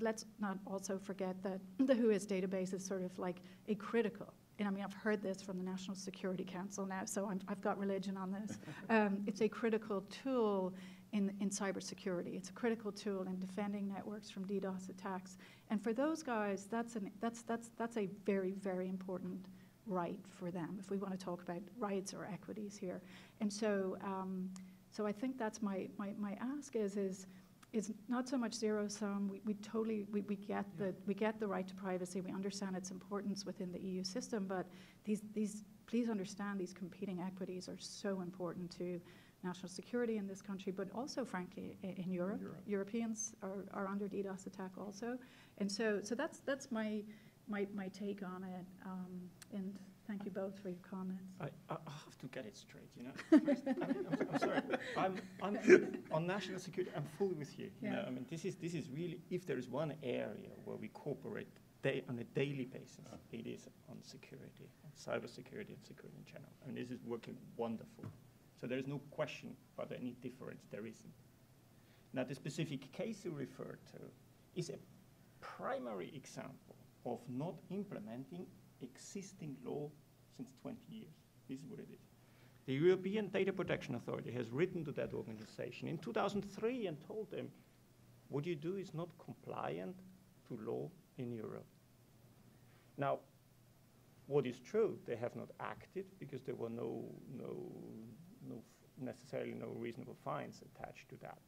let's not also forget that the Whois database is sort of like a critical, and I mean, I've heard this from the National Security Council now, so I've got religion on this. It's a critical tool in cybersecurity. It's a critical tool in defending networks from DDoS attacks. And for those guys, that's a very, very important right for them, if we want to talk about rights or equities here. And so so I think that's my ask is not so much zero sum. We get the right to privacy. We understand its importance within the EU system, but please understand these competing equities are so important to national security in this country, but also, frankly, in Europe. Europeans are under DDoS attack also, and so that's my take on it. And thank you both for your comments. I have to get it straight, you know. First, I'm sorry. I'm on national security. I'm fully with you. You know, I mean, this is really, if there is one area where we cooperate on a daily basis, it is on security, on cybersecurity and security in general. I mean, this is working wonderful. So there is no question about any difference. There isn't. Now, the specific case you referred to is a primary example of not implementing existing law since 20 years. This is what it is. The European Data Protection Authority has written to that organization in 2003 and told them, what you do is not compliant to law in Europe. Now, what is true, they have not acted because there were necessarily no reasonable fines attached to that.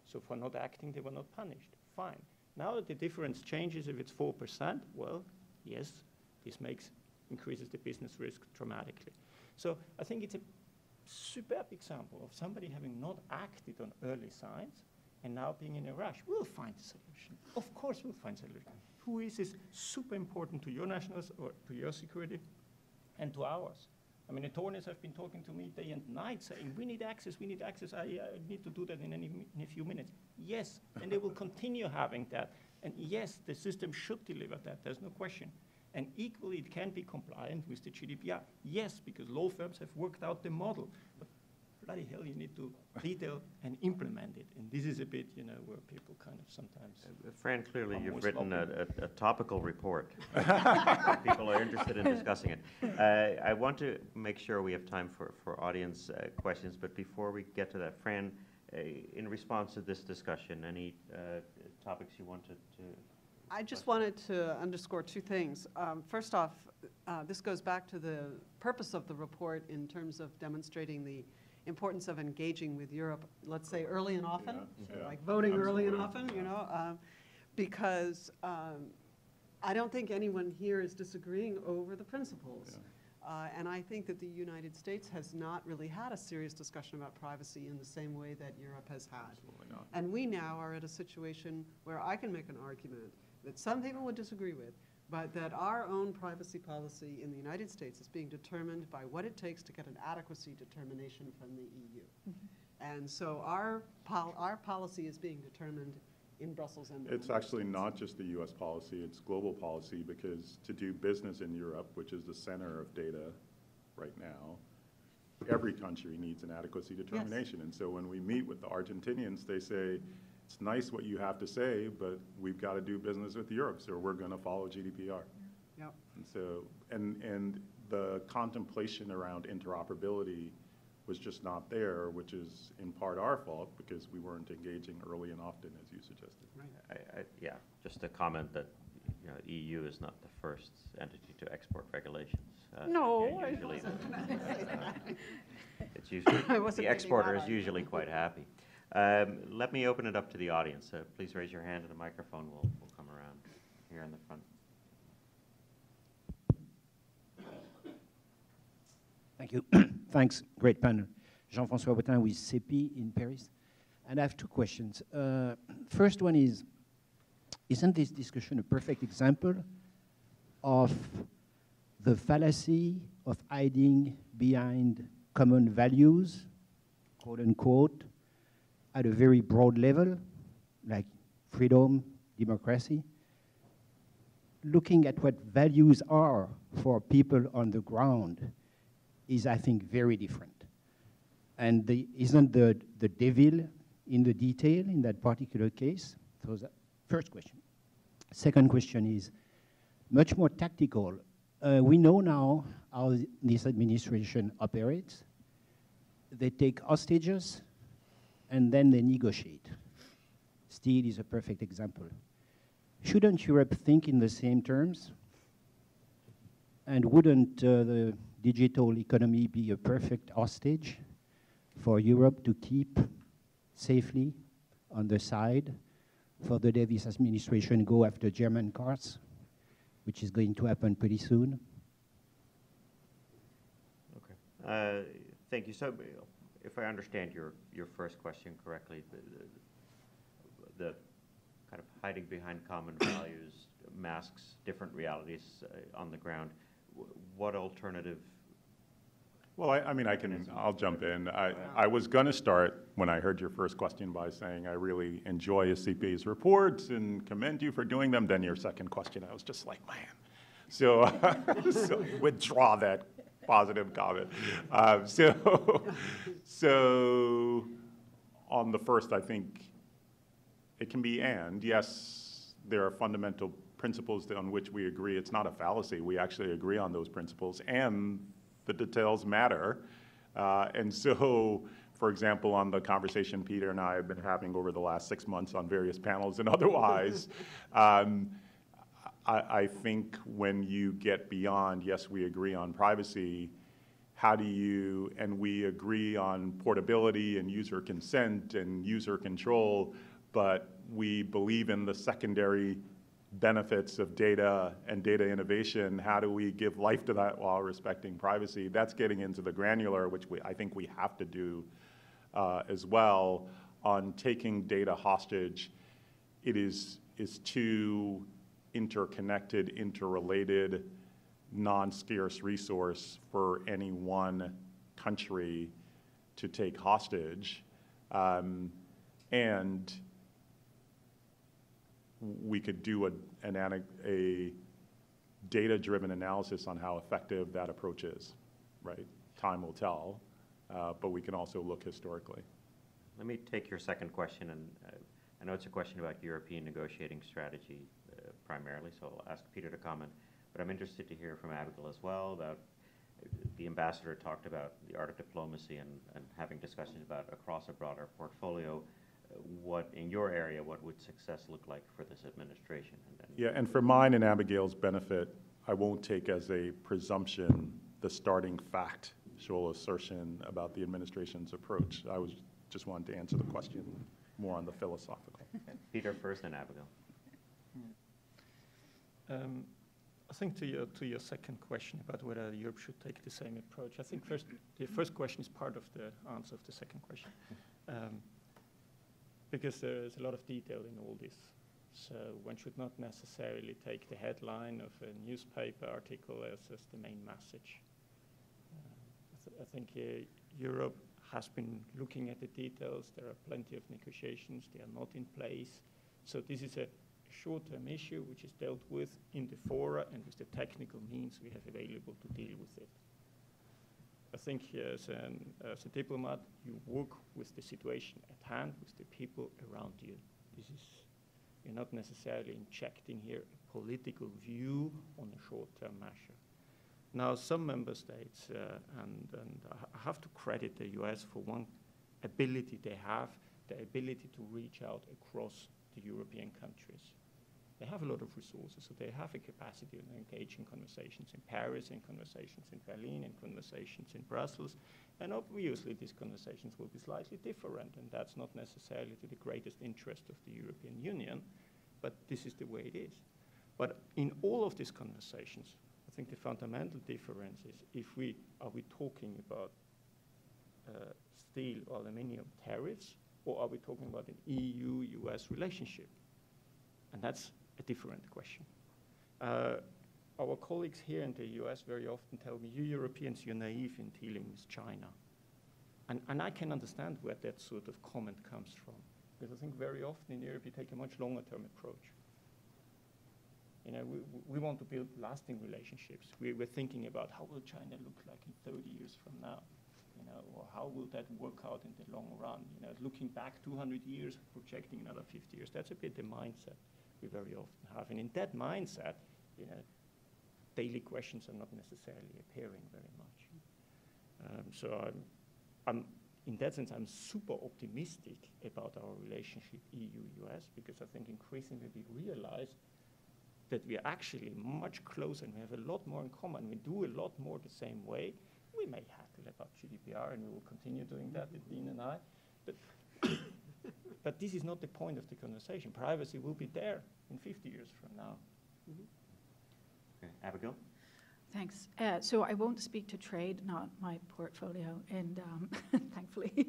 So for not acting, they were not punished. Fine. Now that the difference changes, if it's 4%, well, yes, this increases the business risk dramatically. So I think it's a superb example of somebody having not acted on early signs and now being in a rush. We'll find a solution. Of course we'll find a solution. Who is super important to your nationals or to your security and to ours. I mean, attorneys have been talking to me day and night saying, we need access, I need to do that in a few minutes. Yes, and they will continue having that. And yes, the system should deliver that, there's no question. And equally, it can be compliant with the GDPR. Yes, because law firms have worked out the model. But bloody hell, you need to detail and implement it. And this is a bit, where people kind of sometimes... Fran, clearly you've written a topical report. People are interested in discussing it. I want to make sure we have time for audience questions, but before we get to that, Fran, in response to this discussion, any topics you wanted to... I just wanted to underscore two things. First off, this goes back to the purpose of the report in terms of demonstrating the importance of engaging with Europe, let's say early and often, like voting early and often, because I don't think anyone here is disagreeing over the principles. And I think that the United States has not really had a serious discussion about privacy in the same way that Europe has had. Absolutely not. And we now are at a situation where I can make an argument that some people would disagree with, but that our own privacy policy in the United States is being determined by what it takes to get an adequacy determination from the EU. And so our policy is being determined in Brussels and It's actually not just the U.S. policy, it's global policy, because to do business in Europe, which is the center of data right now, every country needs an adequacy determination. Yes. And so when we meet with the Argentinians, they say, it's nice what you have to say, but we've got to do business with Europe, so we're going to follow GDPR. Yep. And so, and the contemplation around interoperability was just not there, which is in part our fault because we weren't engaging early and often, as you suggested. Right. Yeah, just a comment that EU is not the first entity to export regulations. No, yeah, I usually wasn't going to say that. It's usually I wasn't the exporter making is that usually quite happy. Let me open it up to the audience. Please raise your hand and a microphone will come around here in the front. Thank you. Thanks. Great panel. Jean-François Bottin with CEPI in Paris. And I have two questions. First one is, isn't this discussion a perfect example of the fallacy of hiding behind common values, quote unquote, at a very broad level, like freedom, democracy, looking at what values are for people on the ground is, I think, very different. And isn't the devil in the detail in that particular case? So that first question. Second question is much more tactical. We know now how this administration operates. They take hostages and then they negotiate. Steel is a perfect example. Shouldn't Europe think in the same terms? And wouldn't the digital economy be a perfect hostage for Europe to keep safely on the side for the day this administration go after German cars, which is going to happen pretty soon? Okay. Thank you. So, if I understand your first question correctly, the kind of hiding behind common values masks different realities on the ground. What alternative? Well, I'll jump in. I was going to start when I heard your first question by saying I really enjoy CP's reports and commend you for doing them. Then your second question, I was just like, man. So, so withdraw that positive comment. So on the first, I think it can be and. Yes, there are fundamental principles on which we agree. It's not a fallacy. We actually agree on those principles. And the details matter. And so, for example, on the conversation Peter and I have been having over the last 6 months on various panels and otherwise, I think when you get beyond, yes, we agree on privacy, how do you, and we agree on portability and user consent and user control, but we believe in the secondary benefits of data and data innovation. How do we give life to that while respecting privacy? That's getting into the granular, which I think we have to do as well. On taking data hostage, it is too interconnected, interrelated, non-scarce resource for any one country to take hostage. And we could do a data-driven analysis on how effective that approach is, right? Time will tell, but we can also look historically. Let me take your second question, and I know it's a question about European negotiating strategy primarily, so I'll ask Peter to comment. But I'm interested to hear from Abigail as well about the ambassador talked about the art of diplomacy and having discussions about across a broader portfolio. What, in your area, what would success look like for this administration? Yeah, and for mine and Abigail's benefit, I won't take as a presumption the starting factual assertion about the administration's approach. I was just wanted to answer the question more on the philosophical. Peter first, and Abigail. I think to your second question about whether Europe should take the same approach, I think the first question is part of the answer of the second question. Because there is a lot of detail in all this. So one should not necessarily take the headline of a newspaper article as the main message. I think Europe has been looking at the details. There are plenty of negotiations. They are not in place. So this is a short-term issue which is dealt with in the fora and with the technical means we have available to deal with it. I think as a diplomat, you work with the situation at hand, with the people around you. You're not necessarily injecting here a political view on a short-term measure. Now, some member states, and I have to credit the US for one ability they have, the ability to reach out across the European countries. They have a lot of resources, so they have a capacity to engage in conversations in Paris, in conversations in Berlin, in conversations in Brussels, and obviously these conversations will be slightly different, and that's not necessarily to the greatest interest of the European Union, but this is the way it is. But in all of these conversations, I think the fundamental difference is are we talking about steel or aluminium tariffs, or are we talking about an EU-US relationship? And that's a different question. Our colleagues here in the US very often tell me, you Europeans, you're naive in dealing with China. And I can understand where that sort of comment comes from, because I think very often in Europe you take a much longer-term approach. You know, we want to build lasting relationships. We're thinking about how will China look like in 30 years from now? You know, or how will that work out in the long run? You know, looking back 200 years, projecting another 50 years. That's a bit the mindset we very often have. And in that mindset, you know, daily questions are not necessarily appearing very much. So in that sense, I'm super optimistic about our relationship EU-US, because I think increasingly we realize that we are actually much closer and we have a lot more in common. We do a lot more the same way. We may hackle about GDPR, and we will continue doing that with Dean and I. But this is not the point of the conversation. Privacy will be there in 50 years from now. Mm-hmm. Okay. Abigail? Thanks. So I won't speak to trade, not my portfolio, and thankfully,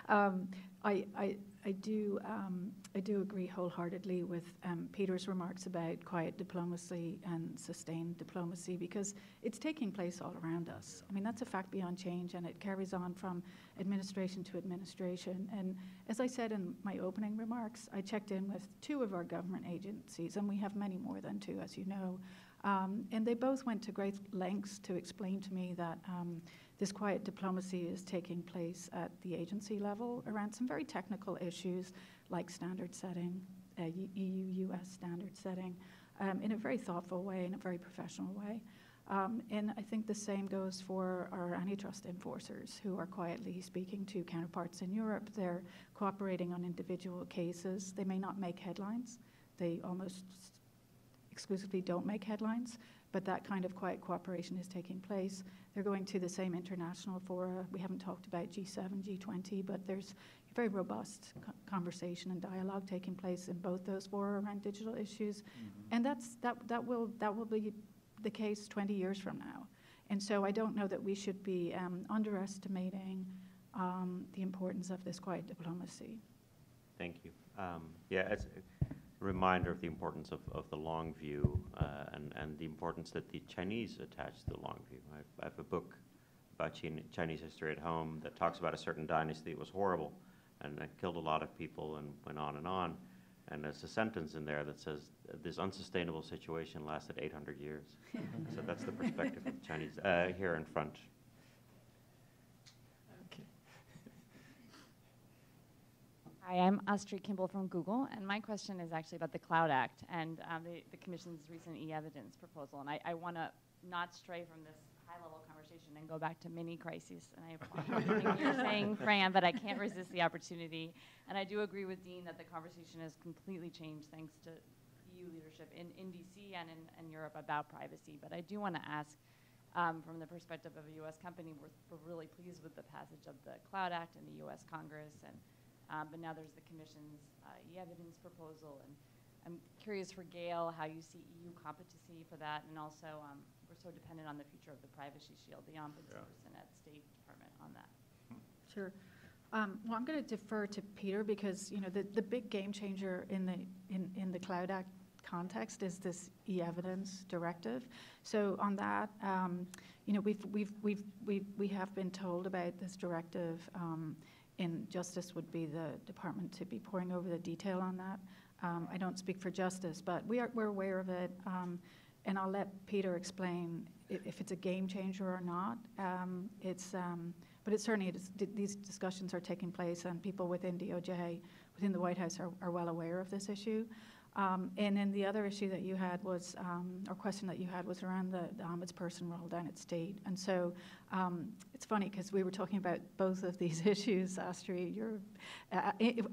I do agree wholeheartedly with Peter's remarks about quiet diplomacy and sustained diplomacy, because it's taking place all around us. I mean, that's a fact beyond change, and it carries on from administration to administration. And as I said in my opening remarks, I checked in with 2 of our government agencies, and we have many more than 2, as you know. And they both went to great lengths to explain to me that this quiet diplomacy is taking place at the agency level around some very technical issues like standard setting, EU-US standard setting, in a very thoughtful way, in a very professional way. And I think the same goes for our antitrust enforcers who are quietly speaking to counterparts in Europe. They're cooperating on individual cases. They may not make headlines. They almost exclusively don't make headlines, but that kind of quiet cooperation is taking place. They're going to the same international fora. We haven't talked about G7, G20, but there's a very robust conversation and dialogue taking place in both those fora around digital issues. And that will be the case 20 years from now. And so I don't know that we should be underestimating the importance of this quiet diplomacy. Thank you. Yeah, it's a reminder of the importance of the long view and the importance that the Chinese attach to the long view. I have a book about Chinese history at home that talks about a certain dynasty that was horrible and that killed a lot of people and went on and on. And there's a sentence in there that says, this unsustainable situation lasted 800 years. So that's the perspective of the Chinese here in front. Okay. Hi, I'm Astrid Kimball from Google, and my question is actually about the Cloud Act and the Commission's recent e-evidence proposal. And I want to not stray from this high-level conversation and go back to mini crises. And I applaud everything you're saying, Fran, but I can't resist the opportunity. And I do agree with Dean that the conversation has completely changed thanks to EU leadership in DC and in Europe about privacy. But I do want to ask, from the perspective of a U.S. company, we're really pleased with the passage of the Cloud Act in the U.S. Congress, and but now there's the Commission's e-evidence proposal. And I'm curious for Gail how you see EU competency for that, and also we're so dependent on the future of the Privacy Shield, the ombudsperson at State Department on that. Sure. Well, I'm going to defer to Peter because the big game changer in the Cloud Act context is this e-evidence directive. So on that, we have been told about this directive. And Justice would be the department to be pouring over the detail on that. I don't speak for Justice, but we're aware of it, and I'll let Peter explain if it's a game changer or not. But it certainly these discussions are taking place, and people within DOJ, within the White House, are well aware of this issue. And then the other issue that you had was, or question that you had was around the ombudsperson role down at State. And so it's funny because we were talking about both of these issues, Astrid,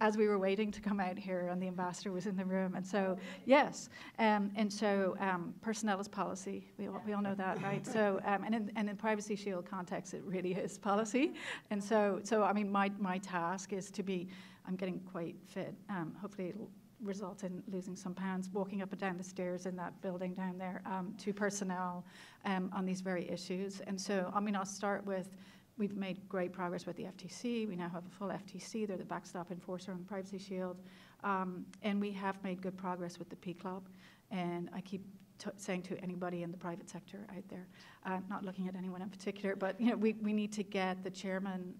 as we were waiting to come out here, and the ambassador was in the room. And so, yes, and so personnel is policy. We all know that, right? So, and in Privacy Shield context, it really is policy. And so I mean, my task is to be, I'm getting quite fit. Hopefully it'll result in losing some pounds walking up and down the stairs in that building down there to personnel on these very issues. And so, I mean, I'll start with, we've made great progress with the FTC. We now have a full FTC. They're the backstop enforcer on the Privacy Shield. And we have made good progress with the P Club. And I keep saying to anybody in the private sector out there, not looking at anyone in particular, but we need to get the chairman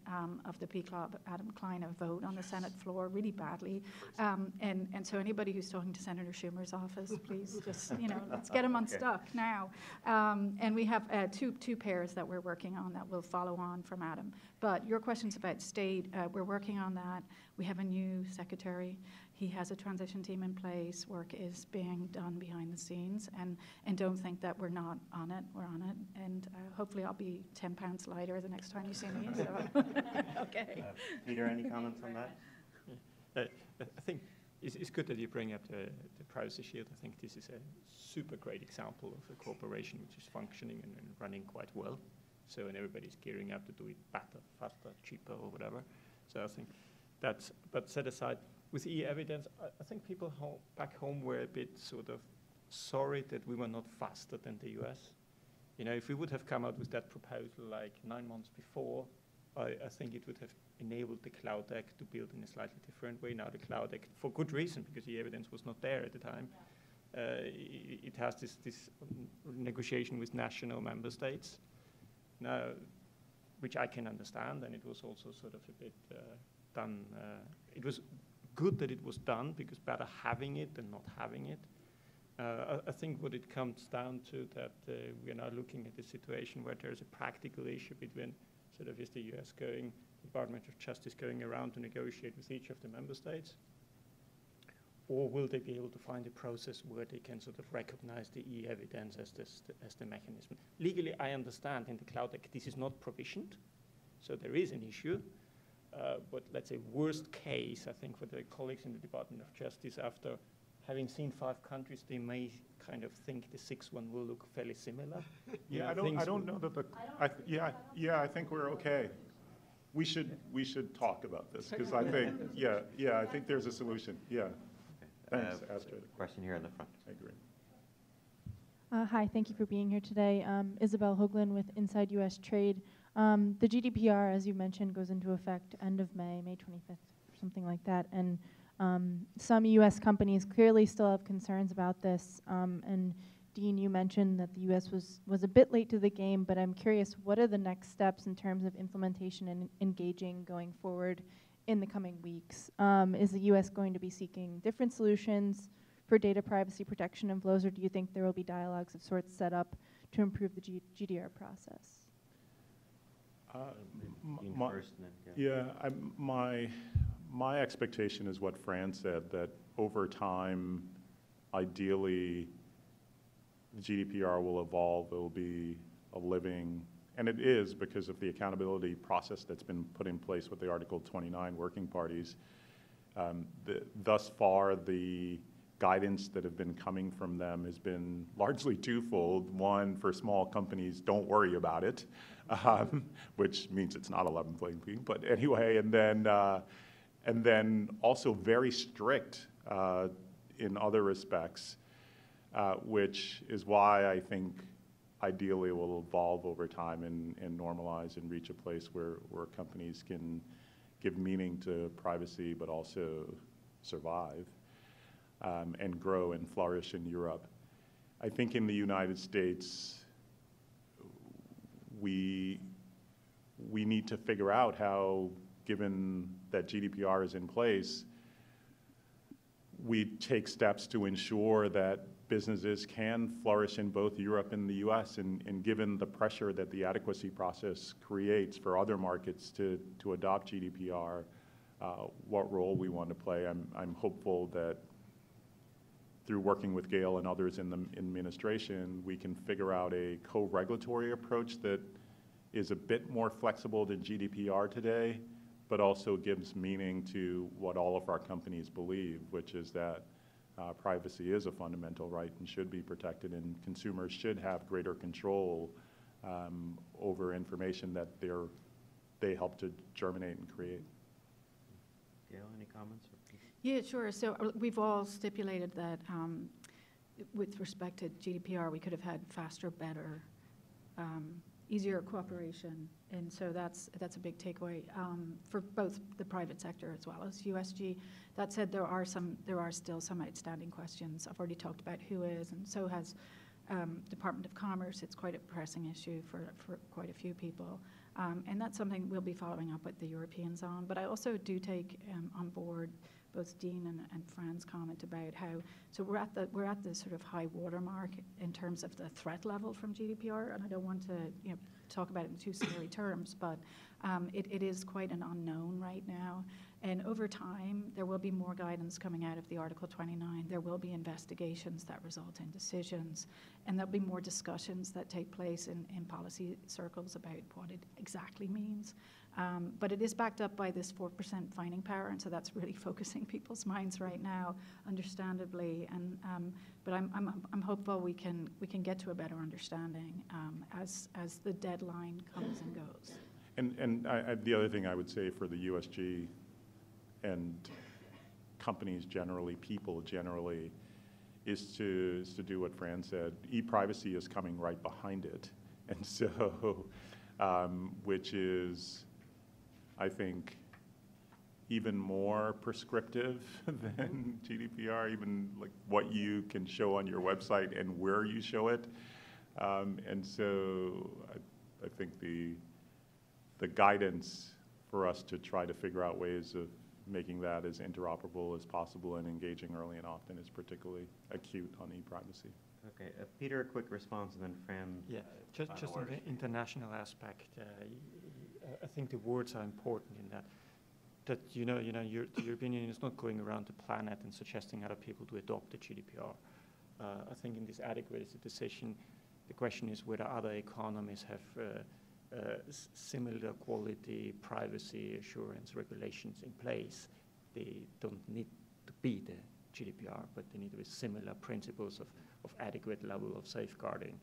of the P Club, Adam Klein, a vote on the Senate floor really badly. And so anybody who's talking to Senator Schumer's office, please just, let's get him unstuck now. And we have two pairs that we're working on that will follow on from Adam. But your questions about State, we're working on that. We have a new secretary. He has a transition team in place. Work is being done behind the scenes, and don't think that we're not on it. We're on it, and hopefully I'll be 10 pounds lighter the next time you see me. So. Okay. Peter, any comments on that? I think it's good that you bring up the Privacy Shield. I think this is a super great example of a corporation which is functioning and running quite well. So, and everybody's gearing up to do it better, faster, cheaper, or whatever. So I think that's, but set aside, with e-evidence, I think people back home were a bit sort of sorry that we were not faster than the US. If we would have come out with that proposal like 9 months before, I think it would have enabled the Cloud Act to build in a slightly different way. Now the Cloud Act, for good reason, because e-evidence was not there at the time, it has this negotiation with national member states, now, which I can understand, and it was also sort of a bit done. It was good that it was done, because better having it than not having it. I think what it comes down to that we are now looking at a situation where there's a practical issue between sort of is the US going, Department of Justice going around to negotiate with each of the member states, or will they be able to find a process where they can sort of recognize the e-evidence as the mechanism? Legally, I understand in the Cloud Act this is not provisioned, so there is an issue. But let's say worst case, I think for the colleagues in the Department of Justice, after having seen 5 countries, they may kind of think the 6th one will look fairly similar. Yeah, I don't know that I think we're okay. We should talk about this, because I think, I think there's a solution, yeah. Thanks, Astrid. Question here in the front. I agree. Hi, thank you for being here today. Isabel Hoagland with Inside U.S. Trade. The GDPR, as you mentioned, goes into effect end of May 25th, or something like that. And some U.S. companies clearly still have concerns about this. And Dean, you mentioned that the U.S. was a bit late to the game, but I'm curious, what are the next steps in terms of implementation and engaging going forward in the coming weeks? Is the U.S. going to be seeking different solutions for data privacy protection and flows, or do you think there will be dialogues of sorts set up to improve the GDPR process? First and then my expectation is what Fran said, that over time, ideally, the GDPR will evolve. It will be a living, and it is because of the accountability process that's been put in place with the Article 29 working parties. Thus far, the guidance that have been coming from them has been largely twofold. One, for small companies, don't worry about it, which means it's not a level playing field. But anyway, and then also very strict in other respects, which is why I think ideally it will evolve over time and normalize and reach a place where companies can give meaning to privacy but also survive. And grow and flourish in Europe. I think in the United States, we need to figure out how, given that GDPR is in place, we take steps to ensure that businesses can flourish in both Europe and the US, and given the pressure that the adequacy process creates for other markets to adopt GDPR, what role we want to play. I'm hopeful that through working with Gail and others in the administration, we can figure out a co-regulatory approach that is a bit more flexible than GDPR today, but also gives meaning to what all of our companies believe, which is that privacy is a fundamental right and should be protected, and consumers should have greater control over information that they help to germinate and create. Gail, any comments? Yeah, sure. So we've all stipulated that with respect to GDPR, we could have had faster, better, easier cooperation. And so that's a big takeaway for both the private sector as well as USG. That said, there are still some outstanding questions. I've already talked about who is, and so has Department of Commerce. It's quite a pressing issue for quite a few people. And that's something we'll be following up with the Europeans on. But I also do take on board both Dean and Fran's comment about how, so we're at the sort of high watermark in terms of the threat level from GDPR, and I don't want to talk about it in too scary terms, but it is quite an unknown right now. And over time, there will be more guidance coming out of the Article 29. There will be investigations that result in decisions, and there'll be more discussions that take place in policy circles about what it exactly means. But it is backed up by this 4% fining power, and so that's really focusing people's minds right now, understandably. And but I'm hopeful we can get to a better understanding as the deadline comes and goes. And the other thing I would say for the USG and companies generally, people generally, is to do what Fran said. E-privacy is coming right behind it, and so which is, I think, even more prescriptive than GDPR, even like what you can show on your website and where you show it. And so I think the guidance for us to try to figure out ways of making that as interoperable as possible and engaging early and often is particularly acute on e-privacy. Okay, Peter, a quick response, and then Fran. Yeah, just on the international aspect, I think the words are important in that. that the European Union is not going around the planet and suggesting other people to adopt the GDPR. I think in this adequacy decision, the question is whether other economies have similar quality privacy assurance regulations in place. They don't need to be the GDPR, but they need to be similar principles of adequate level of safeguarding.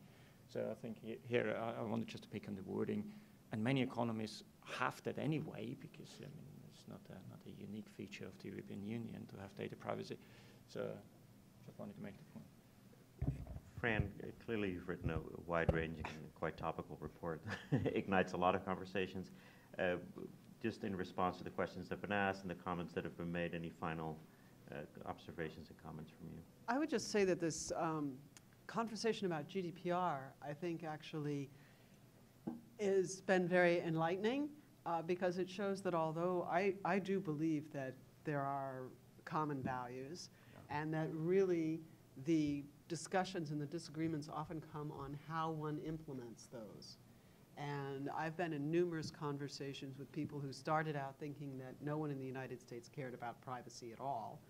So I think here I wanted just to pick on the wording, and many economies have that anyway, because it's not a unique feature of the European Union to have data privacy. So just wanted to make the point. Fran, clearly you've written a wide-ranging and quite topical report. Ignites a lot of conversations. Just in response to the questions that have been asked and the comments that have been made, any final observations and comments from you? I would just say that this conversation about GDPR, I think, actually has been very enlightening because it shows that although I do believe that there are common values and that really the discussions and the disagreements often come on how one implements those. And I've been in numerous conversations with people who started out thinking that no one in the United States cared about privacy at all.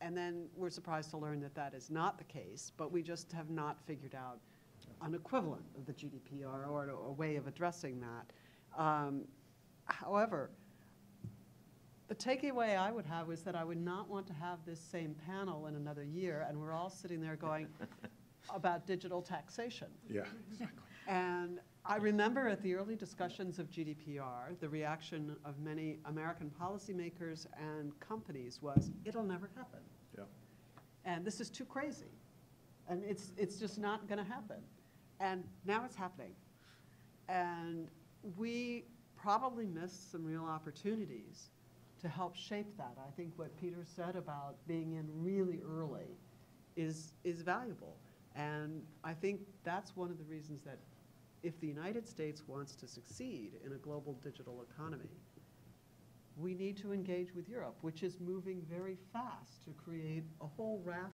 And then we're surprised to learn that that is not the case, but we just have not figured out an equivalent of the GDPR or a way of addressing that. However, the takeaway I would have is that I would not want to have this same panel in another year, and we're all sitting there going about digital taxation. Yeah, exactly. And I remember at the early discussions of GDPR, the reaction of many American policymakers and companies was, it'll never happen. Yeah. And this is too crazy. And it's just not going to happen. And now it's happening. And we probably missed some real opportunities to help shape that. I think what Peter said about being in really early is valuable. And I think that's one of the reasons that if the United States wants to succeed in a global digital economy, we need to engage with Europe, which is moving very fast to create a whole raft